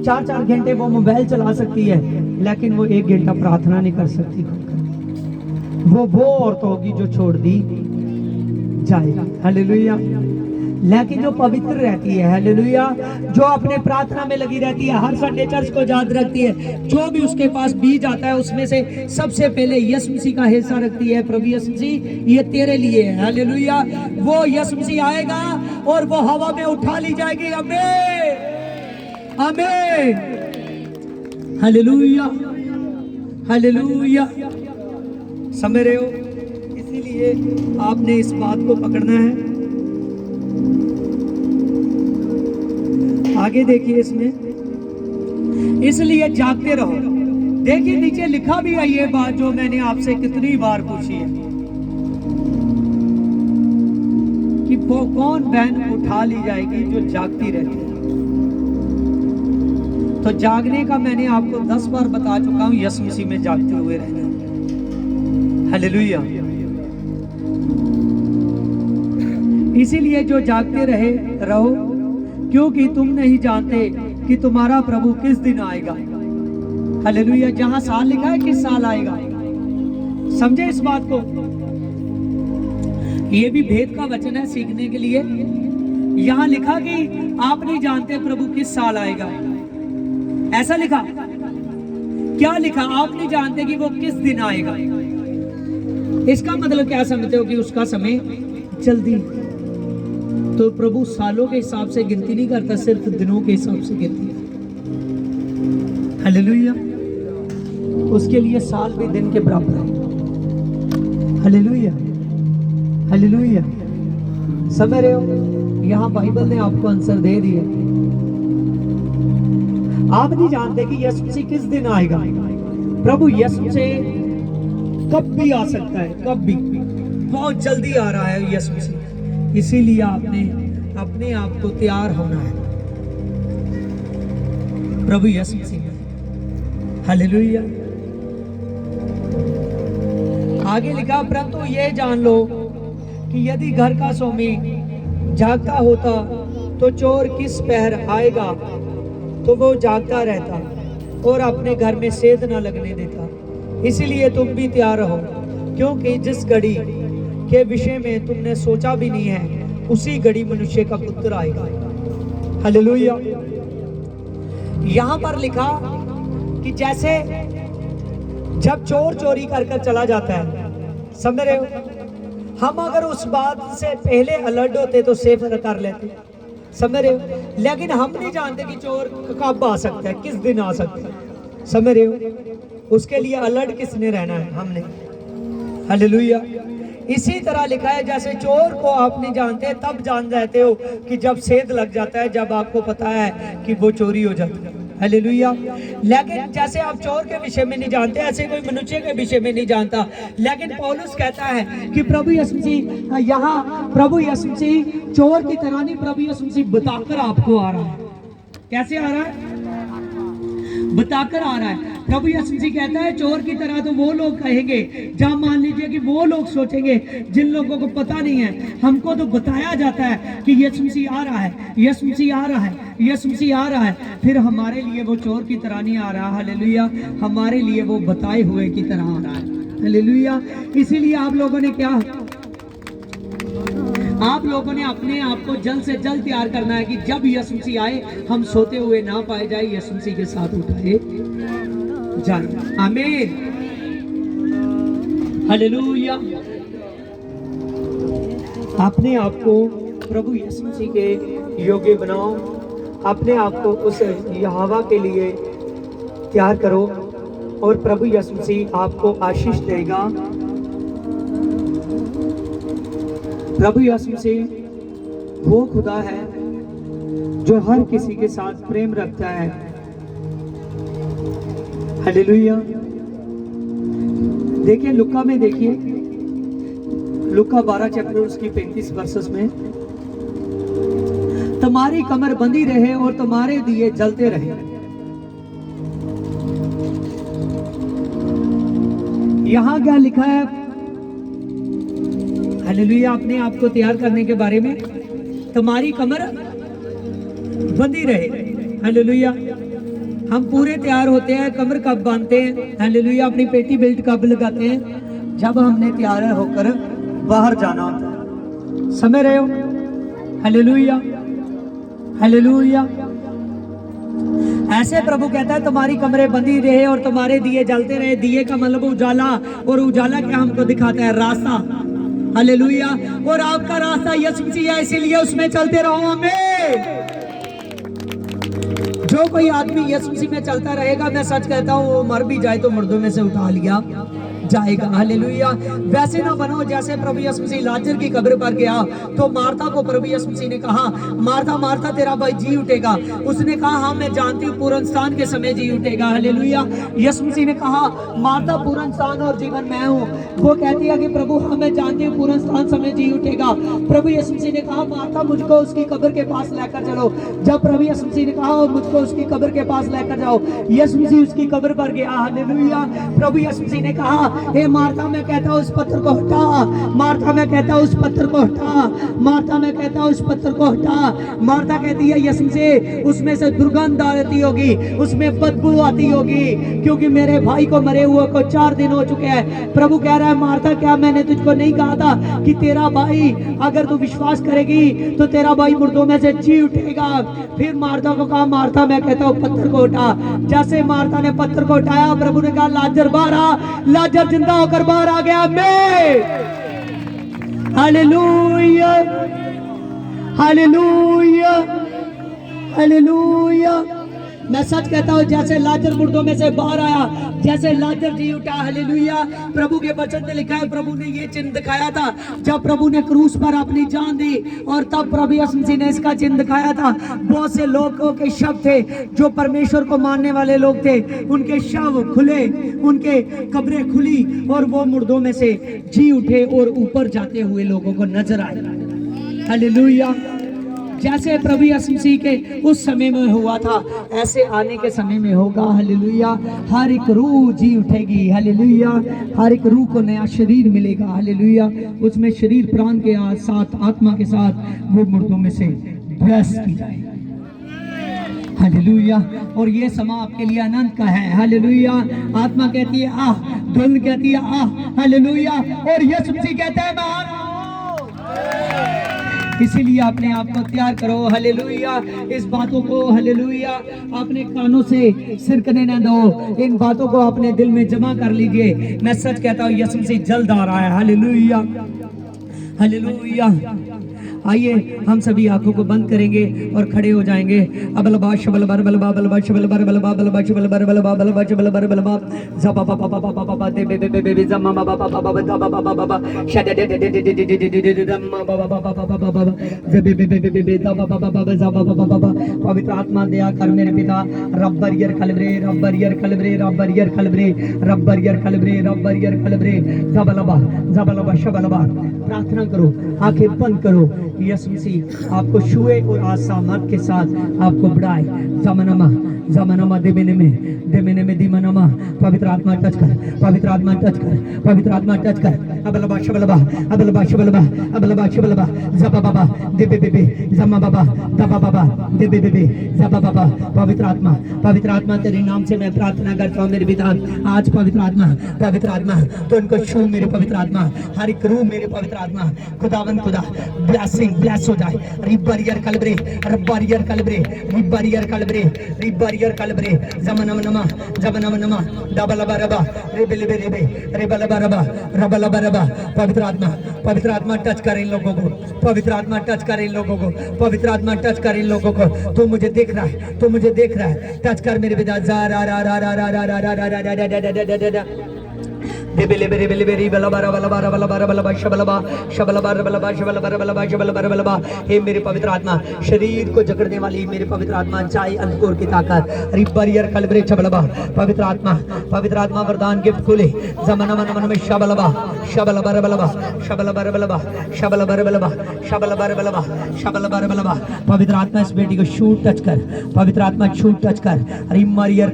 4-4 घंटे वो मोबाइल चला सकती है, लेकिन वो 1 घंटा प्रार्थना नहीं कर सकती। वो औरत होगी जो छोड़ दी जाएगी, हालेलुया। लेकिन जो पवित्र रहती है, हालेलुया, जो अपने प्रार्थना में लगी रहती है, हर संडे चर्च को याद रखती है, जो भी उसके पास बीज आता है उसमें से सबसे पहले यीशु मसीह का हिस्सा रखती है। प्रभु यीशु मसीह ये तेरे लिए है, हालेलुया। वो यीशु मसीह आएगा और वो हवा में उठा ली जाएगी, आमीन, आमीन, हालेलुया, हालेलुया। समझ रहे हो? इसीलिए आपने इस बात को पकड़ना है। आगे देखिए इसमें, इसलिए जागते रहो। देखिए नीचे लिखा भी है ये बात जो मैंने आपसे कितनी बार पूछी है कि वो कौन बहन उठा ली जाएगी जो जागती रहती है। तो जागने का मैंने आपको 10 बार बता चुका हूं, यीशु मसीह में जागते हुए रहना। हालेलुया। इसीलिए जो जागते रहो, क्योंकि तुम नहीं जानते कि तुम्हारा प्रभु किस दिन आएगा। हालेलुया। जहां साल लिखा है किस साल आएगा, समझे इस बात को। ये भी भेद का वचन है सीखने के लिए। यहां लिखा कि आप नहीं जानते प्रभु किस साल आएगा, ऐसा लिखा। क्या लिखा? आप नहीं जानते कि वो किस दिन आएगा। इसका मतलब क्या समझते हो कि उसका समय जल्दी। तो प्रभु सालों के हिसाब से गिनती नहीं करता, सिर्फ दिनों के हिसाब से गिनती है। हालेलुया। उसके लिए साल भी दिन के बराबर है। Hallelujah, hallelujah. समझ रहे हो? यहां बाइबल ने आपको आंसर दे दिया। आप नहीं जानते कि यीशु मसीह किस दिन आएगा। प्रभु यीशु से कब भी आ सकता है, कब भी, बहुत जल्दी आ रहा है यीशु मसीह। इसीलिए आपने अपने आप को तैयार होना है प्रभु यीशु मसीह में। हालेलुया। आगे लिखा, परंतु ये जान लो कि यदि घर का स्वामी जागता होता तो चोर किस पहर आएगा, तो वो जागता रहता और अपने घर में सेध न लगने देता। इसीलिए तुम भी तैयार रहो, क्योंकि जिस घड़ी के विषय में तुमने सोचा भी नहीं है उसी घड़ी मनुष्य का पुत्र आएगा। हालेलुया। यहां पर लिखा कि जैसे जब चोर चोरी कर चला जाता है, समझ रहे हो, हम अगर उस बात से पहले अलर्ट होते तो सेफ कर लेते, समझ रहे हो। लेकिन हम नहीं जानते कि चोर कब आ सकता है, किस दिन आ सकता है, समझ रहे हो। उसके लिए अलर्ट किसने रहना है? हमने। हालेलुया। इसी तरह लिखा है, जैसे चोर को आप नहीं जानते तब जान जाते हो कि जब सेध लग जाता है, जब आपको पता है कि वो चोरी हो जाती है। हालेलुया। लेकिन जैसे आप चोर के विषय में नहीं जानते, ऐसे कोई मनुष्य के विषय में नहीं जानता। लेकिन पौलुस कहता है कि प्रभु यीशु मसीह, यहाँ प्रभु यीशु मसीह चोर की तरह नहीं, प्रभु यीशु मसीह बताकर आपको आ रहा है। कैसे आ रहा है? बताकर आ रहा है। प्रभु यीशु मसीह कहता है चोर की तरह तो वो लोग कहेंगे, जहाँ मान लीजिए कि वो लोग सोचेंगे जिन लोगों को पता नहीं है। हमको तो बताया जाता है कि यीशु मसीह आ रहा है, यीशु मसीह आ रहा है, यीशु मसीह आ रहा है। फिर हमारे लिए वो चोर की तरह नहीं आ रहा। हालेलुया। हमारे लिए वो बताए हुए की तरह आ रहा है। हालेलुया। इसीलिए आप लोगों ने क्या, आप लोगों ने अपने आप को जल्द से जल्द तैयार करना है कि जब यीशु मसीह आए हम सोते हुए ना पाए जाए, यीशु मसीह के साथ उठाए जाए। आमीन। हालेलुया। अपने आप को प्रभु यीशु मसीह के योग्य बनाओ, अपने आप को उस यहोवा के लिए तैयार करो और प्रभु यीशु मसीह आपको आशीष देगा। प्रभु यीशु मसीह वो खुदा है जो हर किसी के साथ प्रेम रखता है। हालेलुया। देखिए लुका में, देखिए लुका 12 चैप्टर उसकी 35 वर्सेस में, तुम्हारी कमर बंधी रहे और तुम्हारे दिए जलते रहे। यहां क्या लिखा है? हालेलुया। अपने आप को तैयार करने के बारे में, तुम्हारी कमर बंधी रहे। हालेलुया। हम पूरे तैयार होते हैं, कमर कब बांधते हैं? हालेलुया। अपनी पेटी बेल्ट कब लगाते हैं? जब हमने तैयार होकर बाहर जाना होता है। समझ रहे हो? Hallelujah, hallelujah. ऐसे प्रभु कहता है तुम्हारी कमरें बंधी रहे और तुम्हारे दिए जलते रहे। दिए का मतलब उजाला, और उजाला क्या हमको दिखाता है? रास्ता। हालेलुया। और आपका रास्ता यीशु मसीह है, इसीलिए उसमें चलते रहो। आमीन। जो कोई आदमी यीशु मसीह में चलता रहेगा, मैं सच कहता हूँ, वो मर भी जाए तो मुर्दों में से उठा लिया जाएगा। हालेलुया। वैसे ना बनो जैसे प्रभु यीशु मसीह लाजर की कब्र पर गया तो मार्था को प्रभु यीशु मसीह ने कहा, मार्था मार्था तेरा भाई जी उठेगा। उसने कहा हाँ मैं जानती हूँ पुनरुत्थान के समय जी उठेगा। हालेलुया। यीशु मसीह ने कहा मार्था पुनरुत्थान और जीवन मैं हूँ। वो कहती है कि प्रभु हाँ मैं जानती हूँ पुनरुत्थान समय जी उठेगा। प्रभु यीशु मसीह ने कहा मार्था मुझको उसकी कब्र के पास लेकर चलो। जब प्रभु यीशु मसीह ने कहा मुझको उसकी कब्र के पास लेकर जाओ, यीशु मसीह उसकी कब्र पर गया। हालेलुया। प्रभु यीशु मसीह ने कहा हे मार्था मैं कहता हूँ उस पत्थर को हटा, मार्था मैं कहता हूँ उस पत्थर को हटा, मार्था मैं कहता हूँ उस पत्थर को हटा। मार्था कहती है यीशु मसीह उसमें से दुर्गंध आती होगी, उसमें बदबू आती होगी, क्योंकि मेरे भाई को मरे हुए को 4 दिन हो चुके हैं। प्रभु कह रहा है मार्था क्या मैंने तुझको नहीं कहा था कि तेरा भाई अगर तू विश्वास करेगी तो तेरा भाई मुर्दों में से जी उठेगा। फिर मार्था को कहा मार्था मैं कहता हूँ पत्थर को उठा। जैसे मार्था ने पत्थर को उठाया प्रभु ने कहा लाजर बाहर आ। लाजर जिंदा होकर बाहर आ गया। मैं हालेलुया हालेलुया हालेलुया। मैं सच कहता हूँ जैसे लाजर मुर्दों में से बाहर आया, जैसे लाजर जी उठा। हालेलुया। प्रभु के वचन में लिखा है प्रभु ने ये चिन्ह दिखाया था जब प्रभु ने क्रूस पर अपनी जान दी, और तब प्रभु यीशु मसीह ने इसका चिन्ह दिखाया था। बहुत से लोगों के शव थे जो परमेश्वर को मानने वाले लोग थे, उनके शव खुले, उनके कब्रें खुली और वो मुर्दों में से जी उठे और ऊपर जाते हुए लोगों को नजर आए। हालेलुया। जैसे प्रभु यीशु मसीह के उस समय में हुआ था ऐसे आने के समय में होगा। हालेलुया। हर एक रूह जी उठेगी। हालेलुया। हर एक रूह को नया शरीर मिलेगा। हालेलुया। उसमें शरीर प्राण के साथ आत्मा के साथ वो मुर्दों में से ब्लेस की जाएगी। हालेलुया। और ये समा आपके लिए आनंद का है। हालेलुया। आत्मा कहती है आह, धुन कहती है आह। हालेलुया। और यीशु मसीह कहता है मैं आ रहा हूं। इसीलिए अपने आप को तैयार करो। हालेलुया। इस बातों को हालेलुया अपने कानों से सिरकने न दो, इन बातों को अपने दिल में जमा कर लीजिए। मैं सच कहता हूँ यीशु मसीह जल्द आ रहा है। Hallelujah hallelujah. आइए हम सभी आंखों को बंद करेंगे और खड़े हो जाएंगे। अबलबा शबलबर बलबा बलबा शबलबर बलबा बलबा शबलबर बलबा बलबा शबलबर बलबा जबा बाबा बाबा बाबा दे बे बे बे जम्मा बाबा बाबा बाबा बाबा बाबा बाबा शद दे दे दे दे दे जम्मा बाबा बाबा बाबा बाबा जबे बे बे बे बे बाबा बाबा बाबा जबा बाबा बाबा। पवित्र आत्मा दया कर मेरे पिता। रब्बरियर कलब्रे रब्बरियर कलब्रे रब्बरियर कलब्रे रब्बरियर कलब्रे रब्बरियर कलब्रे जबलबा जबलबा शबलबा। प्रार्थना करो, आंखें बंद करो। यीशु मसीह आपको छुए और आसामत के साथ आपको बढ़ाए। जमनमा जमनमा देमेने में दिमनमा। पवित्र आत्मा टच कर, पवित्र आत्मा टच कर, पवित्र आत्मा टच कर। अबलबा शबलबा अबलबा शबलबा अबलबा शबलबा जबा बाबा देबे बेबे जमा बाबा दबा बाबा देबे बेबे जबा बाबा। पवित्र आत्मा तेरे नाम से मैं प्रार्थना करता हूँ मेरे पिता। आज पवित्र आत्मा तो इनको छू मेरे पवित्र आत्मा। हर एक रूह मेरे पवित्र आत्मा खुदावन खुदा ब्लेस हो जाए। रिबरियर कलब्रे रब्बरियर कलब्रे रिबरियर कलब्रे रिबरियर कलब्रे जमनमनमा जमनमनमा डबलबरबा रेबेलेबेरेबे रेबलबरबा रबलबरबा। पवित्र आत्मा टच कर इन लोगों को, पवित्र आत्मा टच कर इन लोगों को, पवित्र आत्मा टच कर इन लोगों को। तू मुझे देख रहा है, तू मुझे देख रहा है। टच कर मेरे पिता। जा रा रा रा रा रा रा रा रा रा रा रा रा। हे मेरे पवित्र आत्मा, शरीर को जकड़ने वाली मेरे पवित्र आत्मा, चाहे अंधकोर की ताकत रिबरियर कलब्रे छबलबा। पवित्र आत्मा वरदान गिफ्ट खोले। जमनमन में शबलबा शबलबर बलबा शबलबर बलबा शबलबर बलबा शबलबर बलबा शबलबर बलबा। पवित्र आत्मा इस बेटी को शूट टच कर, पवित्र आत्मा शूट टच कर। रिमरियर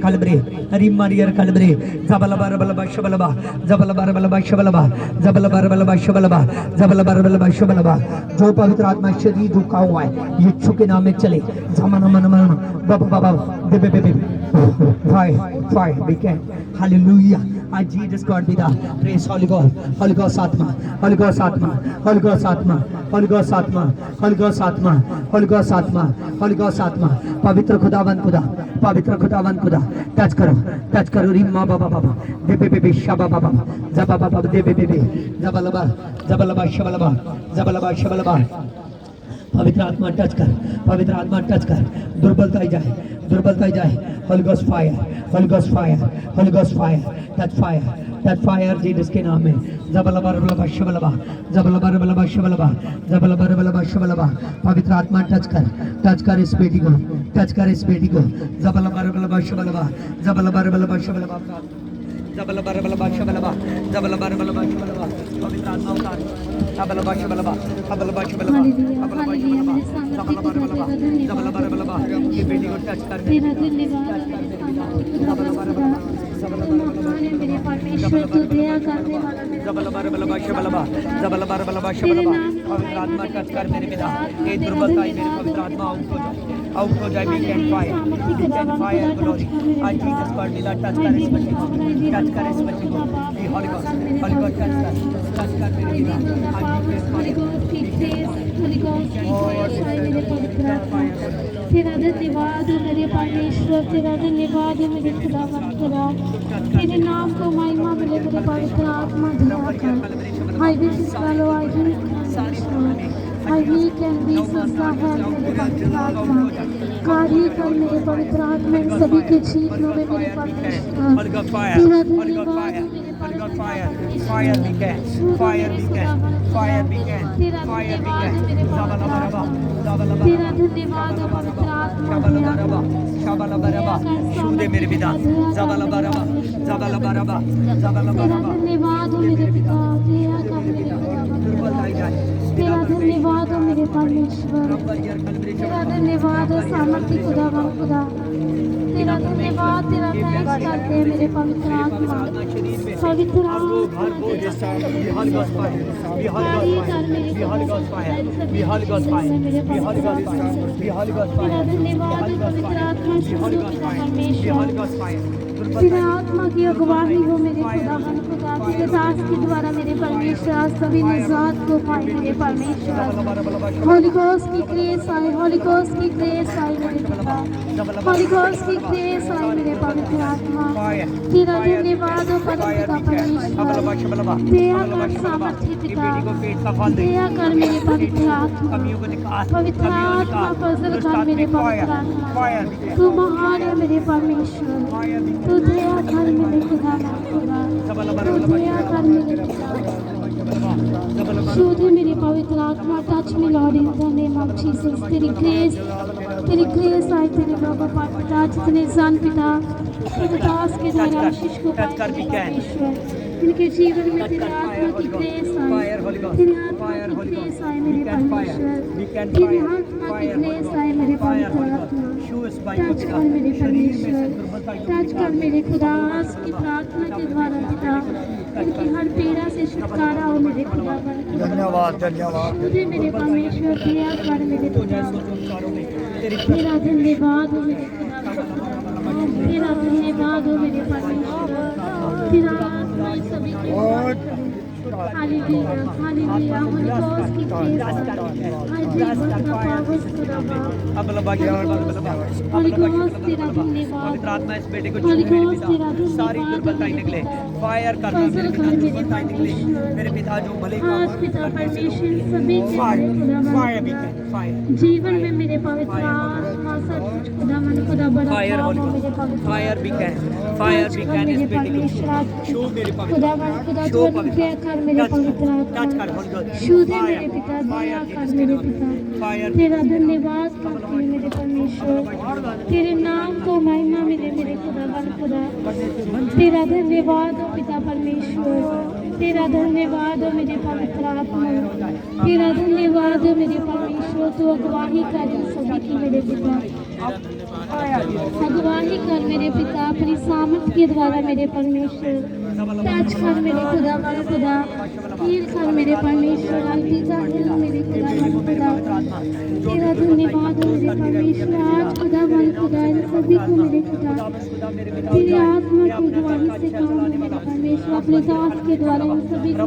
कलब्रे जबलबर बलबा शबलबा जबलबर बलबा शबलबा जबलबर बलबा शबलबा जबलबर बलबा शबलबा। जो पवित्र आत्मा शरीर रुका हुआ है यीशु के नाम में चले। जमनमन बाबा बाबा बेबे बेबे fire we can hallelujah। I Jesus God be the praise। Holy Ghost आत्मा, Holy Ghost आत्मा, Holy Ghost आत्मा, Holy Ghost आत्मा, Holy Ghost आत्मा, Holy Ghost आत्मा, Holy Ghost आत्मा। पवित्र खुदावन खुदा टच करो रिम्मा बाबा बाबा देबे बेबे शबा बाबा जबा बाबा देबे बेबे जबलबा जबलबा शबलबा जबलबा शबलबा। पवित्र आत्मा टच कर। दुर्बलता ही जाए। Holy Ghost fire, Holy Ghost fire, Holy Ghost fire, touch fire, that fire Jesus के नाम में जबलबरबलबा शबलबा जबलबरबलबा शबलबा जबलबरबलबा शबलबा पवित्र आत्मा टच कर इस बेटी को, टच कर इस बेटी को जबलबरबलबा शबलबा जबलबरबलबा शबलबा जबलबरबलबा शबलबा जबलबरबलबा शबलबा पवित्र आत्मा उतार जबलबा शबलबा जबलबा शबलबा जबलबरबलबा जबलबरबलबा ये बेटी को टच कर मेरे परमेश्वर तू दया करने वाला जबलबरबलबा शबलबा जबलबरबलबा शबलबा पवित्र आत्मा टच कर मेरे पिता ये दुर्बलता मेरे पवित्र आत्मा आउट हो जाए वी कैन फायर ग्लोरी आज जीसस गॉड लीला टच कर इस बच्चे को, टच कर इस बच्चे को ये हॉली गॉड टच कर मेरे पिता आज तेरा धन्यवाद हो मेरे परमेश्वर, तेरा धन्यवाद हो मेरे खुदावन खुदा, तेरे नाम को महिमा मिले मेरे पवित्र आत्मा दया कर। I wish this fellow I do I weak and weak संस्था है मेरे पवित्र आत्मा, कार्य कर मेरे पवित्र आत्मा सभी के जीवन में मेरे परमेश्वर, तेरा धन्यवाद Fire began, fire began, fire began, fire began. तेरा धन्यवाद हो पवित्र आत्मा दया कर। Shabalabaraba, शूदे मेरे पिता, Zabalabaraba, Zabalabaraba, तेरा Zabalabaraba. धन्यवाद हो मेरे पिता दया कर मेरे खुदावन, तेरा धन्यवाद हो मेरे परमेश्वर, तेरा धन्यवाद हो सामर्थी खुदावन खुदा, तेरा धन्यवाद तेरा थैंक्स करते हैं मेरे पवित्र आत्मा, पवित्र तेरे आत्मा की अगुवाही हो मेरे खुदावन खुदा, तेरे दास के द्वारा मेरे परमेश्वर सभी निजात को पाए मेरे परमेश्वर, होली गोस्ट की ग्रेस आए, होली गोस्ट की ग्रेस आए मेरे पिता, होली गोस्ट की ग्रेस आए मेरे पवित्र आत्मा, तेरा धन्यवाद हो परमपिता परमेश्वर, दया कर सामर्थ्य पिता, दया कर मेरे पवित्र आत्मा, पवित्र आत्मा फजल कर मेरे पवित्र आत्मा, तू महान है मेरे परमेश्वर, तू दया कर मेरे खुदा तू दया कर मेरे पिता, शुद्ध मेरे पवित्र आत्मा touch me Lord in the name of Jesus, तेरी ग्रेस आए तेरे बाबा पिता, जितने जान पिता तेरे दास के द्वारा आशीष को पाए परमेश्वर, इनके जीवन में तेरे आत्मा की ग्रेस आए, तेरे आत्मा की ग्रेस आए मेरे परमेश्वर, तेरे आत्मा की ग्रेस आए मेरे पवित्र आत्मा, टच कर मेरे परमेश्वर, टच कर मेरे खुदा, आज की प्रार्थना के द्वारा पिता इनकी हर पीड़ा से छुटकारा हो मेरे खुदा, धन्यवाद धन्यवाद मेरे परमेश्वर दया कर मेरे पिता, तेरा धन्यवाद हो मेरे खुदा, तेरा धन्यवाद हो मेरे परमेश्वर, तेरा आत्मा सभी के हालेलुया हालेलुया, होली गोस्ट की grace I break the powers खुदा, होली गोस्ट तेरा धन्यवाद, पवित्र आत्मा इस बेटे को होली गोस्ट तेरा सारी दुर्बलताएं निकले, फायर कर मेरे पिता दुर्बलताएं निकले मेरे पिता जो भले आज पिता परमेश्वर सभी के फायर बीकन फायर जीवन में मेरे पवित्र आत्मा सब कुछ खुदा मन खुदा बड़ा फायर काम होली हो मेरे पवित्र फायर बीकन इस मेरे बेटे परमेश्वर को शो मेरे पवित्र खुदा मन खुदा शो जो दया कर मेरे पवित्र टच कर आत्मा, होली गॉड शुद्ध मेरे पिता दया कर मेरे पिता, फायर तेरा धन्यवाद करते हैं मेरे परमेश्वर, तेरे नाम को महिमा मिले मेरे खुदा मन खुदा, तेरा धन्यवाद हो पिता परमेश्वर, तेरा धन्यवाद हो मेरे पवित्र आत्मा, तेरा धन्यवाद हो मेरे परमेश्वर, तू अगुवाही कर सभी की मेरे पिता, अगुवाही कर मेरे पिता अपनी सामर्थ के द्वारा मेरे परमेश्वर, टच कर मेरे खुदा मन खुदा, हील कर मेरे परमेश्वर, अलविदा हिल मेरे खुदा मन खुदा, तेरा धन्यवाद हो मेरे परमेश्वर, आज खुदा मन खुदा इन सभी को मेरे खुदा, तेरी आत्मा की अगुवाही से काम मेरे परमेश्वर, अपने दास के द्वारा इन सभी को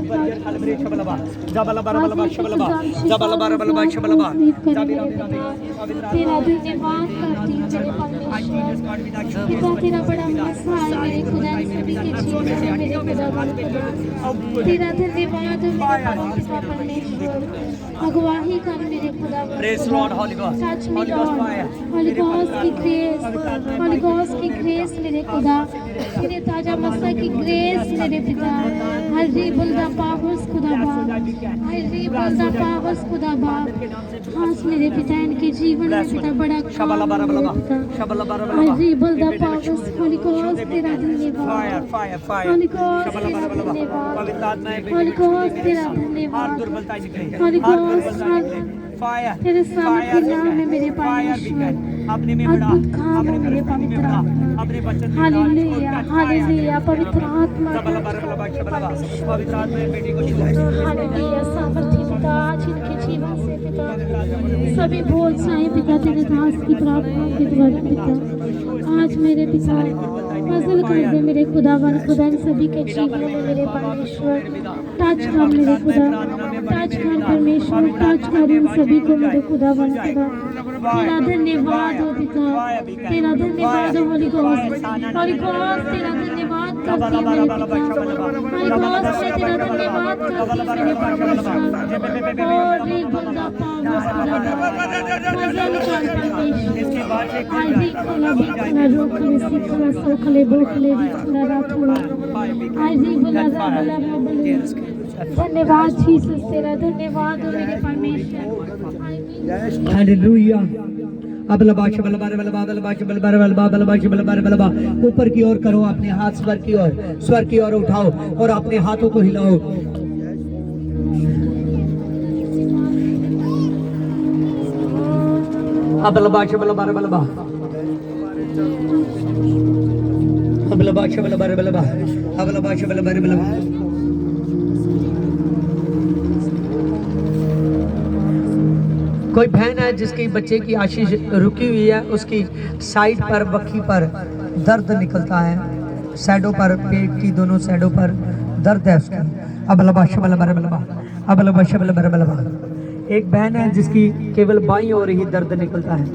तेरा धन्यवाद करती मेरे परमेश्वर, पिता तेरा बड़ा मसा है मेरे खुदा सभी के जीवन में मेरे खुदा तेरा धन्यवाद मेरे पिता परमेश्वर अगुवाही कर मेरे खुदा Praise Lord, Holy Ghost. Touch me Holy Ghost Lord fire. Holy Ghost की ग्रेस Holy Ghost की ग्रेस मेरे खुदा तेरे ताजा मसा की ग्रेस मेरे पिता I rebuild the powers खुदा बाप I rebuild the powers खुदा बाप खास मेरे पिता इनके जीवन में पिता बड़ा काम I rebuild the powers Holy Ghost तेरा धन्यवाद Fire, fire, Holy fire. Ghost तेरा धन्यवाद पवित्र आत्मा है Holy Ghost तेरा हर धन्यवाद दुर्बलता निकले Holy हर Ghost दुर्बलता निकले फायर तेरे सामर्थ्य नाम है मेरे फायर अपने में बड़ा अद्भुत काम अपने है मेरे पवित्र में पवित्र बड़ा आत्मा अपने वचन में हालेलुया हालेलुया पवित्र आत्मा पवित्र आत्मा में बेटी को छुए हालेलुया सामर्थ्य पिता आज इनके जीवन से पिता सभी बोझ जाए पिता तेरे दास की प्रार्थना के द्वारा पिता आज मेरे पिता फजल कर दे मेरे खुदावन खुदा इन सभी के जीवन में मेरे परमेश्वर टच कर मेरे खुदा टच कर परमेश्वर टच कर इन सभी को मेरे खुदावन खुदा तेरा धन्यवाद हो पिता तेरा धन्यवाद हो होली घोस्ट तेरा धन्यवाद करती है मेरे पिता होली घोस्ट मैं तेरा धन्यवाद करती हूँ मेरे परमेश्वर और रिबुल्दा पावस मजल कर परमेश्वर आई खला बिखला रोखले सिखला सोखले बोखले बिखला राथोड़ा आई रिबुल्दा राबला राबले धन्यवाद जीसस तेरा धन्यवाद हो मेरे परमेश्वर हालेलुया अब लबाश बलबार बलबा बलबाश बलबार बलबा बलबाश बलबार बलबा ऊपर की ओर करो अपने हाथ स्वर की ओर उठाओ और अपने हाथों को हिलाओ अब लबाश बलबार बलबा अब लबाश बलबार बलबा अब लबाश बलबार बलबा कोई बहन है जिसके बच्चे की आशीष रुकी हुई है उसकी साइड पर बखी पर दर्द निकलता है साइडों पर पेट की दोनों साइडों पर दर्द है उसकी अब लबा शबल बर बलबा अब लबा शबल बर बलबा एक बहन है जिसकी केवल बाईं ओर ही दर्द निकलता है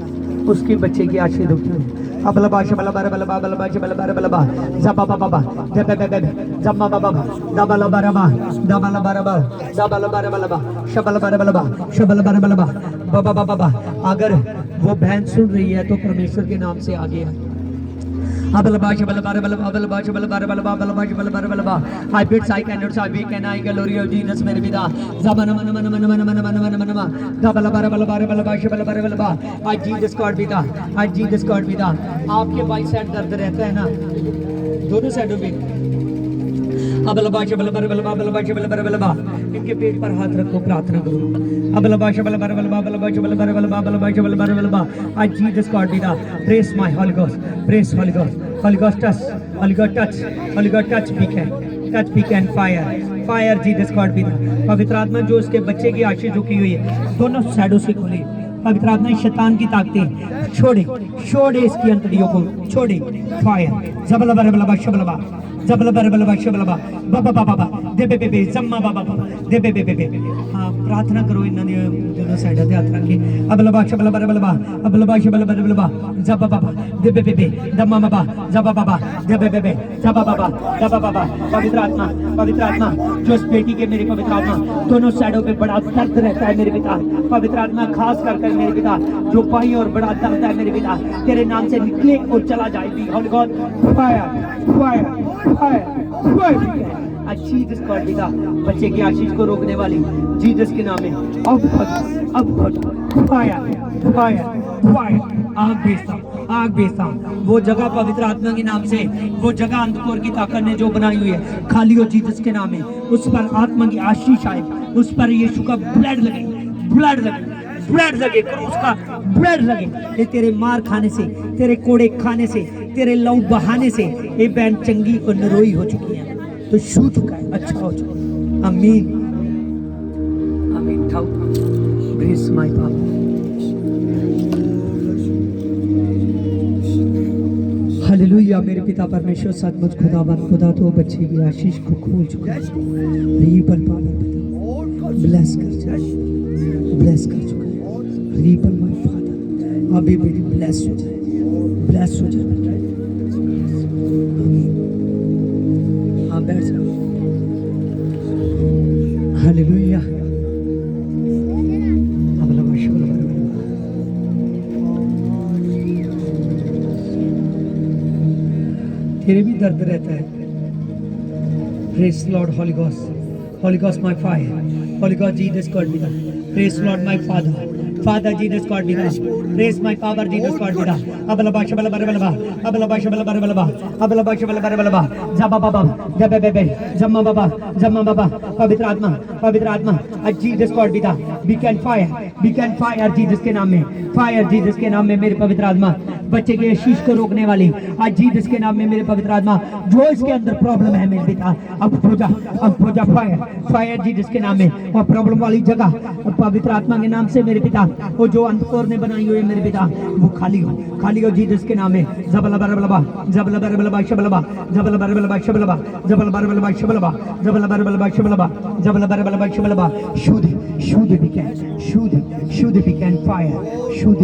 उसकी बच्चे की आशीष रुकी हुई है अब लबा शबल बर बलबा बलबा शबल बर बलबा जबा बाबा जबे बे जम्मा बाबा दबल बरबा दबल बरबा दबल बर बलबा शबल बर बलबा शबल बर बलबा बाबा बाबा बाबा अगर वो बहन सुन रही है तो परमेश्वर के नाम से आगे है अब लबाश बल बार बल बल बाश बल बार बल बल बाश बल बार बल बा आई बिट्स I can not I we can I glory of Jesus मेरे पिता जबन मन मन मन मन मन मन मन मन मन दबल बार बल बाश बल बार बल बा आई जीसस गॉड पिता आई जीसस गॉड पिता आपके बाई साइड दर्द रहता है ना दोनों साइडों पे अब लबाश बल बार बल बाश बल बार बल बा इनके पेट पर हाथ रखो प्रार्थना करो अब लबाश बल बार बल बाश बल बार बल बाश बल बार बल बा आई जीसस गॉड पिता press my Holi ghost press Holi ghost Holy Ghost touch, Holy Ghost touch, Holy Ghost touch beacon fire Jesus God भी पवित्र आत्मा जो उसके बच्चे की आशीष झुकी हुई है दोनों साइडों से खोले पवित्र आत्मा शैतान की ताकतें छोड़े इसकी अंतड़ियों को छोड़े फायर जबल बर बलबा शबलबा जबल बर बलबा शबलबा बाबा बाबा दे बे जम्मा बाबा दे बे हां प्रार्थना करो इन दोनों साइडों से हाथ रखे अब लबा शबल बर बलबा अब लबा शबल बर बलबा जबा बाबा दे बे दम्मा बाबा जबा बाबा दे बे जबा बाबा पवित्र आत्मा जो इस बेटी के मेरे पवित्र आत्मा दोनों साइडों पे बड़ा दर्द रहता है मेरे पिता पवित्र आत्मा खास कर मेरे पिता जो बाईं और बड़ा दर्द है मेरे पिता तेरे नाम से निकले और चला जाएगी Holi God fire Jesus God पिता बच्चे की आशीष को रोकने वाली जीसस के नाम में अब फायर आग भेजता वो जगह पवित्र आत्मा के नाम से वो जगह अंधकोर की ताकत ने जो बनाई हुई है खाली हो जीसस के नाम में उस पर आत्मा की आशीष आए उस पर यीशु का ब्लड लगे क्रूस का ब्लड लगे ये तेरे मार खाने से तेरे कोड़े खाने से तेरे लहू बहाने से ये बहन चंगी और नरोई हो चुकी है तो छू चुका है अच्छा हो चुका है आमीन ब्लेस माय पापा हालेलुया मेरे पिता परमेश्वर सचमुच खुदा तो बच्चे की आशीष को खोल चुका है रीपल पावर ब्लेस कर चुका है रीपल माय फादर अभी बेटी ब्लेस हो जाए ब्लेस हो जाए। हाँ बैठ जाओ। हालेलुया। तेरे भी दर्द रहता है। Praise Lord, Holy Ghost. Holy Ghost, my fire. Holy Ghost, Jesus God be done. Praise Lord, my Father. Father, Jesus God be done. Praise my Father, Jesus God be done. Abalaba shabala barabalaba. Abalaba shabala barabalaba. Abalaba shabala barabalaba. Jaba baba, jabe bebe, jamma baba, jamma baba. पवित्र आत्मा, पवित्र आत्मा, आज Jesus God बिता, beacon fire Jesus के नाम में, fire Jesus के नाम में मेरे पवित्र आत्मा, बच्चे के शीश को रोकने वाली, आज जीसस के नाम में मेरे पवित्र आत्मा, जो इसके अंदर प्रॉब्लम है मेरे पिता, अब हो जा फायर जीसस के नाम में, और प्रॉब्लम वाली जगह पवित्र आत्मा के नाम से मेरे पिता, वो जो अंधकार ने बनाई हुई है मेरे पिता, वो खाली हो जीसस के नाम में। जबला बरबलबा, जबला बरबलबा शबलबा, जबला बरबलबा शबलबा, जबला बरबलबा शबलबा, जबला बरबलबा शबलबा, जबला बरबलबा शबलबा, शुद्ध बिकैन फायर, शुद्ध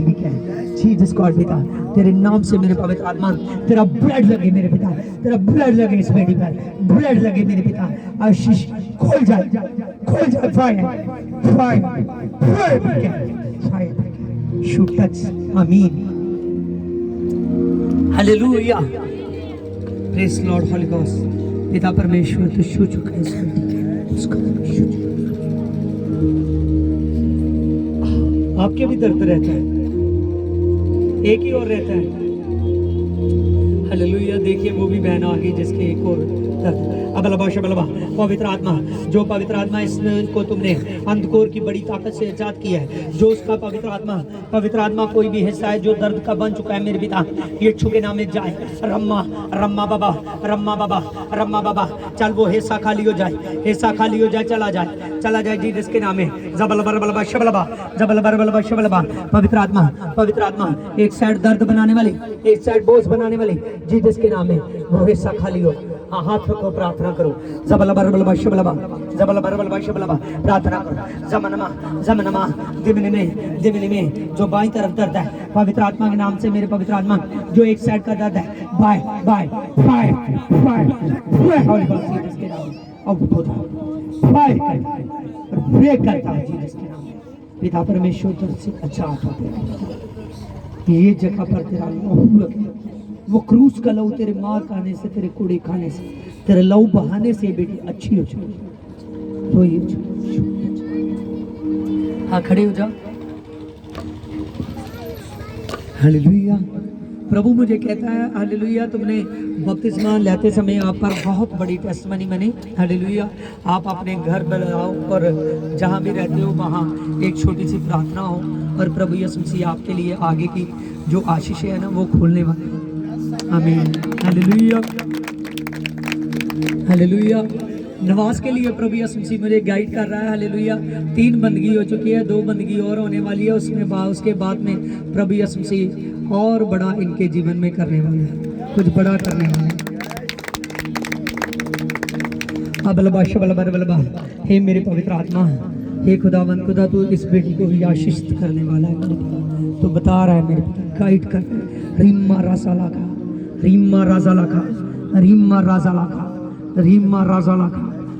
बिकैन जीसस गॉड पिता, तेरे नाम से मेरे पवित्र आत्मा, तेरा ब्लड लगे मेरे पिता, तेरा ब्लड लगे इस बेटी पर, ब्लड लगे मेरे पिता, आशीष खोल जाए फायर शूट टच, आमीन, hallelujah, praise Lord Holi ghost. पिता परमेश्वर तू छू चुका है इस बेटी को, उसका छू चुका। आपके भी दर्द रहता है, एक ही और रहता है। हालेलुया, देखिए वो भी बहन आ गई जिसके एक और दर्द। अबलबा शबलबा, पवित्र आत्मा, जो पवित्र आत्मा इसको तुमने अंधकार की बड़ी ताकत से आजाद किया है, जो उसका पवित्र आत्मा कोई भी हिस्सा है जो दर्द का बन चुका है मेरे पिता, ये छू के नाम में जाए। रम्मा बाबा, चल वो हिस्सा खाली हो जाए, चला जाए जीसस के नाम में। जबलबा शबलबा, पवित्र आत्मा, एक साइड दर्द बनाने वाली, एक साइड बोझ बनाने वाली, जीसस के नाम में वो हिस्सा खाली हो। हाथ रखो, प्रार्थना करो। जबलबा शबलबा, प्रार्थना करो। जमनमा दिमनी में जो बाईं तरफ दर्द है, पवित्र आत्मा के नाम से मेरे पवित्र आत्मा, जो एक साइड का दर्द है, बाय होली गॉड जीसस के नाम में अब होता बाय ब्रेक करता है जीसस के नाम में। पिता परमेश्वर तरफ से अच्छा आता है, ये जगह पर तेरा लहू लगे, वो क्रूस का लहू तेरे मार खाने से, तेरे कूड़े खाने से, तेरे लहू बहाने से बेटी अच्छी हो जाए। तो ये हाँ, खड़े हो जाओ। हालेलुया। प्रभु मुझे कहता है, हालेलुया, तुमने बपतिस्मा लेते समय आप पर बहुत बड़ी टेस्टमनी बनी। हालेलुया। आप अपने घर बनाओ और जहाँ भी रहते हो वहाँ एक छोटी सी प्रार्थना हो, और प्रभु यीशु मसीह आपके लिए आगे की जो आशीष है ना वो खोलने वाले। आमीन, हालेलुया। नवाज के लिए प्रभु यीशु मसीह मुझे गाइड कर रहा है। हालेलुया। 3 बंदगी हो चुकी है, 2 बंदगी और होने वाली है। उसके बाद में प्रभु यीशु मसीह और बड़ा इनके जीवन में करने वाला है, कुछ बड़ा करने वाला है। अबलबा, हे मेरे पवित्र आत्मा, हे खुदा तू इस बेटी को भी आशीषित करने वाला है मेरे पिता। तो बता रहा है मेरे पिता, गाइड कर। रीमा राजा लाखा तेरा राज आए,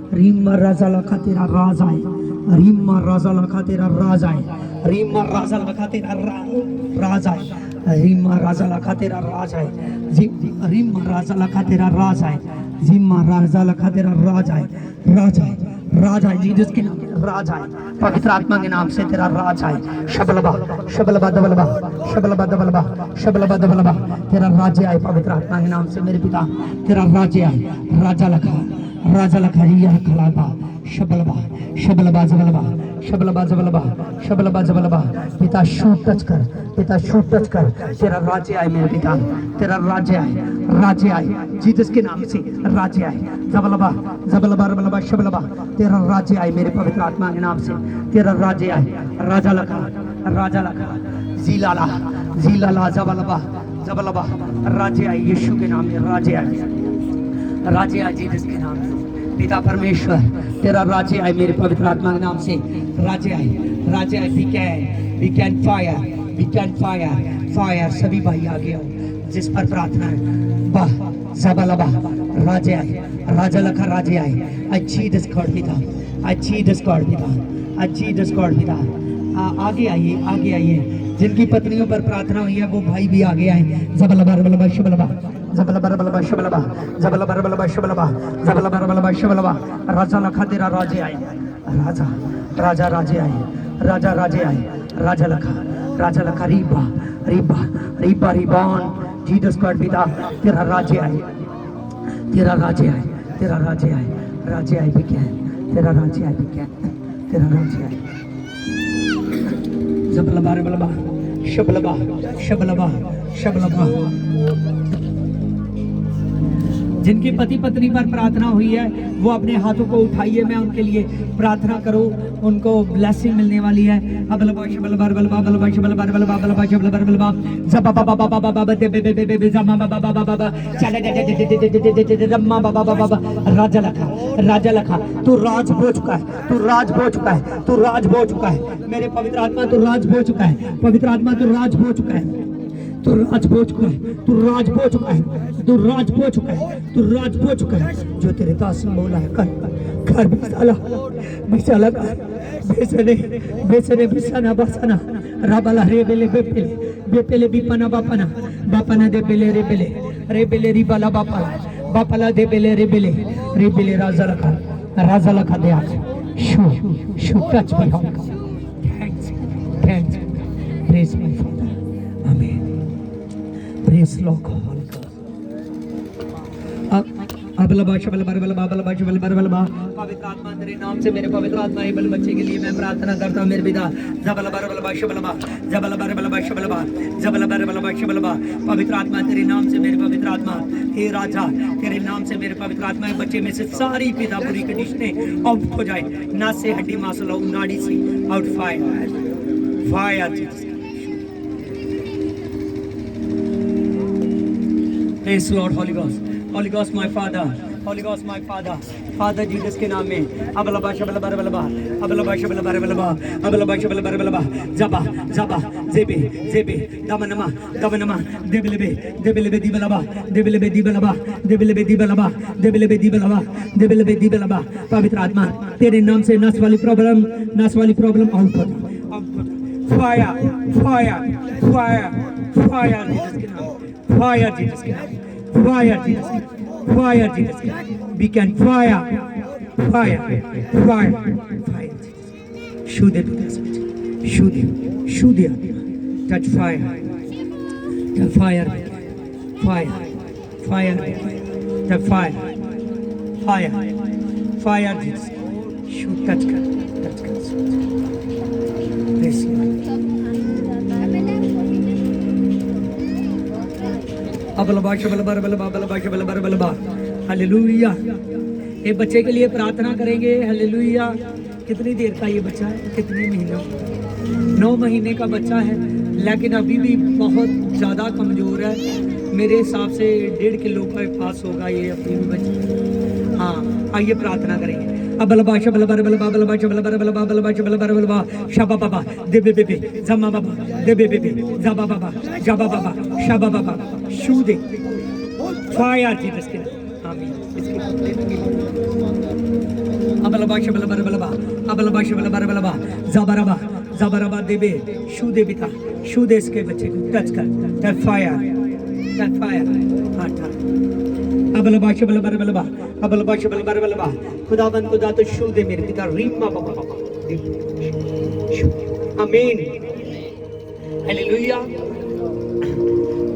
रीमा राजा लाखा तेरा राज आए, रीमा राजा लाखा तेरा राज आए, रीमा राजा लाखा तेरा राज आए, रीमा राजा लाखा तेरा राज आए, जिम्मा राजा लाखा तेरा राज आए, राज आए जीसस के नाम में, राज आए पवित्र आत्मा के नाम से तेरा राज आए। शबलबा दबलबा, तेरा राज्य आए पवित्र आत्मा के नाम से मेरे पिता, तेरा राज्य आए। राजा लखा रिया खलाबा, शबलबा जबलबा। पिता शूट टच कर, तेरा राज्य आए मेरे पिता, तेरा राज्य आए जीसस के नाम से राज्य आए। जबलबा शबलबा, तेरा राज्य आए मेरे पवित्र आत्मा के नाम से, तेरा राज्य आए। राजा लखा जीलाला जबलबा, राज्य आए यीशु के नाम में, राज्य आए जीसस के नाम से। पिता परमेश्वर, तेरा राज्य आए मेरे पवित्र आत्मा के नाम से, राज्य आए। We can fire weekend fire fire. सभी भाई आगे आओ जिस पर प्रार्थना है। बाह जबलबा राजे आए, राजा लखा राजे आए। अच्छी डिस्कॉर्ड पिता, अच्छी डिस्कॉर्ड पिता, अच्छी डिस्कॉर्ड पिता। आगे आइए, आगे आइए। जिनकी पत्नियों पर प्रार्थना हुई है वो भाई भी आगे आए। जबलबा रबलबा शबलबा जबलबा रबलबा शबलबा जबलबा रबलबा शबलबा जबलबा रबलबा शबलबा। राजा लखा तेरा राजे आए, राजा राजा राजे आए, राजा राजे आए, राजा लखा Reeba Reeba Reeba ribbon. Jesus God पिता तेरा राज्य आए, तेरा राज्य आए, तेरा राज्य आए, राज्य आए बिकैन, तेरा राज्य आए बिकैन, तेरा राज्य आए। जबलबा रबलबा शबलबा शबलबा शबलबा। जिनकी पति पत्नी पर प्रार्थना हुई है वो अपने हाथों को उठाइए, मैं उनके लिए प्रार्थना करूं, उनको ब्लेसिंग मिलने वाली है। अबलबा शबलबा रबलबा बलबा शबलबा रबलबा बलबा शबलबा रबलबा जबा बाबा बाबा बाबा दे बे बे बे जमा बाबा बाबा बाबा चले दे रम्मा बाबा बाबा। राजा लखा तू राज हो चुका है, तू राज हो चुका है, तू राज हो चुका है। मेरे पवित्र आत्मा तू राज हो चुका है, पवित्र आत्मा तू राज हो चुका है, तू राज हो चुका है, तू राज हो चुका है, तू राज हो चुका है, तू राज हो चुका है। जो तेरे दास ने बोला है कर कर बिसाला कर बेसने बिसाना बसाना राबला रेबेले बेपेले बिपना बापना दे बेले रिबाला बापला दे बेले रेबेले राजा लखा दे आज शू touch me home. Thanks praise my father, amen. Praise Lord. अबलबा शबलबा रबलबा बलबा शबलबा रबलबा। पवित्र आत्मा तेरे नाम से मेरे पवित्र आत्मा ये बल बच्चे के लिए मैं प्रार्थना करता हूँ मेरे पिता। जबलबा रबलबा शबलबा जबलबा रबलबा शबलबा जबलबा रबलबा शबलबा। पवित्र आत्मा तेरे नाम से मेरे पवित्र आत्मा, हे राजा तेरे नाम से मेरे पवित्र आत्मा ये बच्चे में से सारी पिता बुरी कंडीशनें आउट हो जाए, ना से हड्डी मांस लहू नाड़ी से out fire fire. Praise Lord, Holy Ghost my Father, Holy Ghost my Father, Father Jesus के नाम में। अबलबा शबलबा रबलबा अबलबा शबलबा रबलबा अबलबा शबलबा रबलबा जबा जबा जेबे दमनमा देबलेबे दिबलबा। पवित्र आत्मा तेरे नाम से नस वाली प्रॉब्लम आउट हो। फायर जीसस के नाम, फायर जीसस के नाम, फायर जीसस के नाम। We can fire शू दे तू शू they touch fire Jesus shoe touch कर अबलबा शबलबा रबलबा बलबा शबलबा रबलबा। हालेलुया। ये बच्चे के लिए प्रार्थना करेंगे। हालेलुया। कितनी देर का ये बच्चा है, कितने महीनों? 9 महीने का बच्चा है, लेकिन अभी भी बहुत ज़्यादा कमज़ोर है। मेरे हिसाब से 1.5 किलो का पास होगा ये अपनी भी बच्ची। हाँ, आइए प्रार्थना करेंगे। अबलबा शबलबा रबलबा बलबा शबलबा रबलबा बलबा शबलबा रबलबा शबा बाबा देबे बेबे जमा बाबा देबे बेबे जबा बाबा जबा बाबा शबा बाबा शू दे फायर जीसस के नाम, आमीन। अबलबा शबलबा रबलबा अबलबा शबलबा रबलबा जबरबा देबे शू दे बिता शू दे इसके बच्चे को टच कर फायर हाथ अबलबा शबलबा रबलबा अबलबा शबलबा रबलबा। खुदावंद खुदा तो शू दे मेरे पिता रीमा बाबा आमीन। हालेलुया।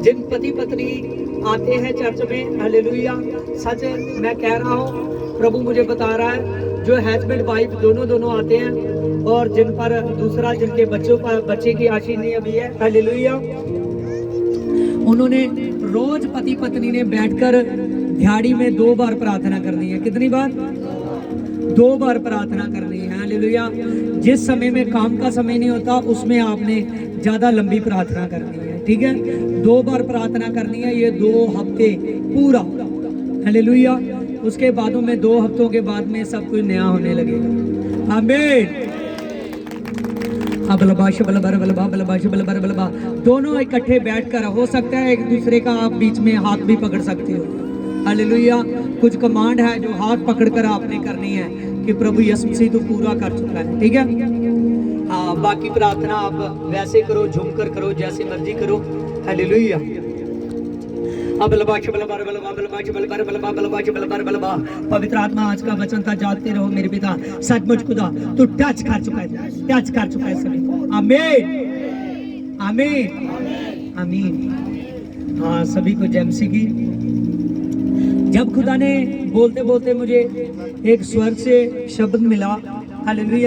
जिन पति पत्नी आते हैं चर्च में, हालेलुया, सच मैं कह रहा हूँ, प्रभु मुझे बता रहा है, जो हस्बैंड वाइफ दोनों आते हैं और जिन पर दूसरा जिनके बच्चे की आशीष नहीं अभी है, हालेलुया, उन्होंने रोज पति पत्नी ने बैठकर दिहाड़ी में 2 बार प्रार्थना करनी है। कितनी बार? 2 बार प्रार्थना करनी है। हालेलुया। जिस समय में काम का समय नहीं होता उसमें आपने ज्यादा लंबी प्रार्थना करनी है, ठीक है? 2 बार प्रार्थना करनी है, ये 2 हफ्ते पूरा। हालेलुया। उसके बादों में 2 हफ्तों के बाद में सब कुछ नया होने लगेगा। आमीन। अब लबाश बलबर बलबा बलबाश बलबर बलबा, दोनों इकट्ठे बैठकर, हो सकता है एक दूसरे का आप बीच में हाथ भी पकड़ सकते हो। हालेलुया। कुछ कमांड है जो हाथ पकड़कर आपने करनी है कि प्रभु यीशु मसीह तो पूरा कर चुका है, ठीक है। हाँ, बाकी प्रार्थना आप वैसे करो, झूमकर करो, जैसे मर्जी करो। हालेलुया। अब लबाश बलबर बलबा बलबाश बलबर बलबा बलबाश बलबर बलबा। पवित्र आत्मा आज का वचन था, जाते रहो मेरे पिता। सचमुच खुदा तो टच कर चुका है, टच कर चुका है सभी को। आमीन आमीन आमीन। हाँ, सभी को जैमसी की। जब खुदा ने बोलते बोलते मुझे एक स्वर से शब्द मिला, हालेलुया।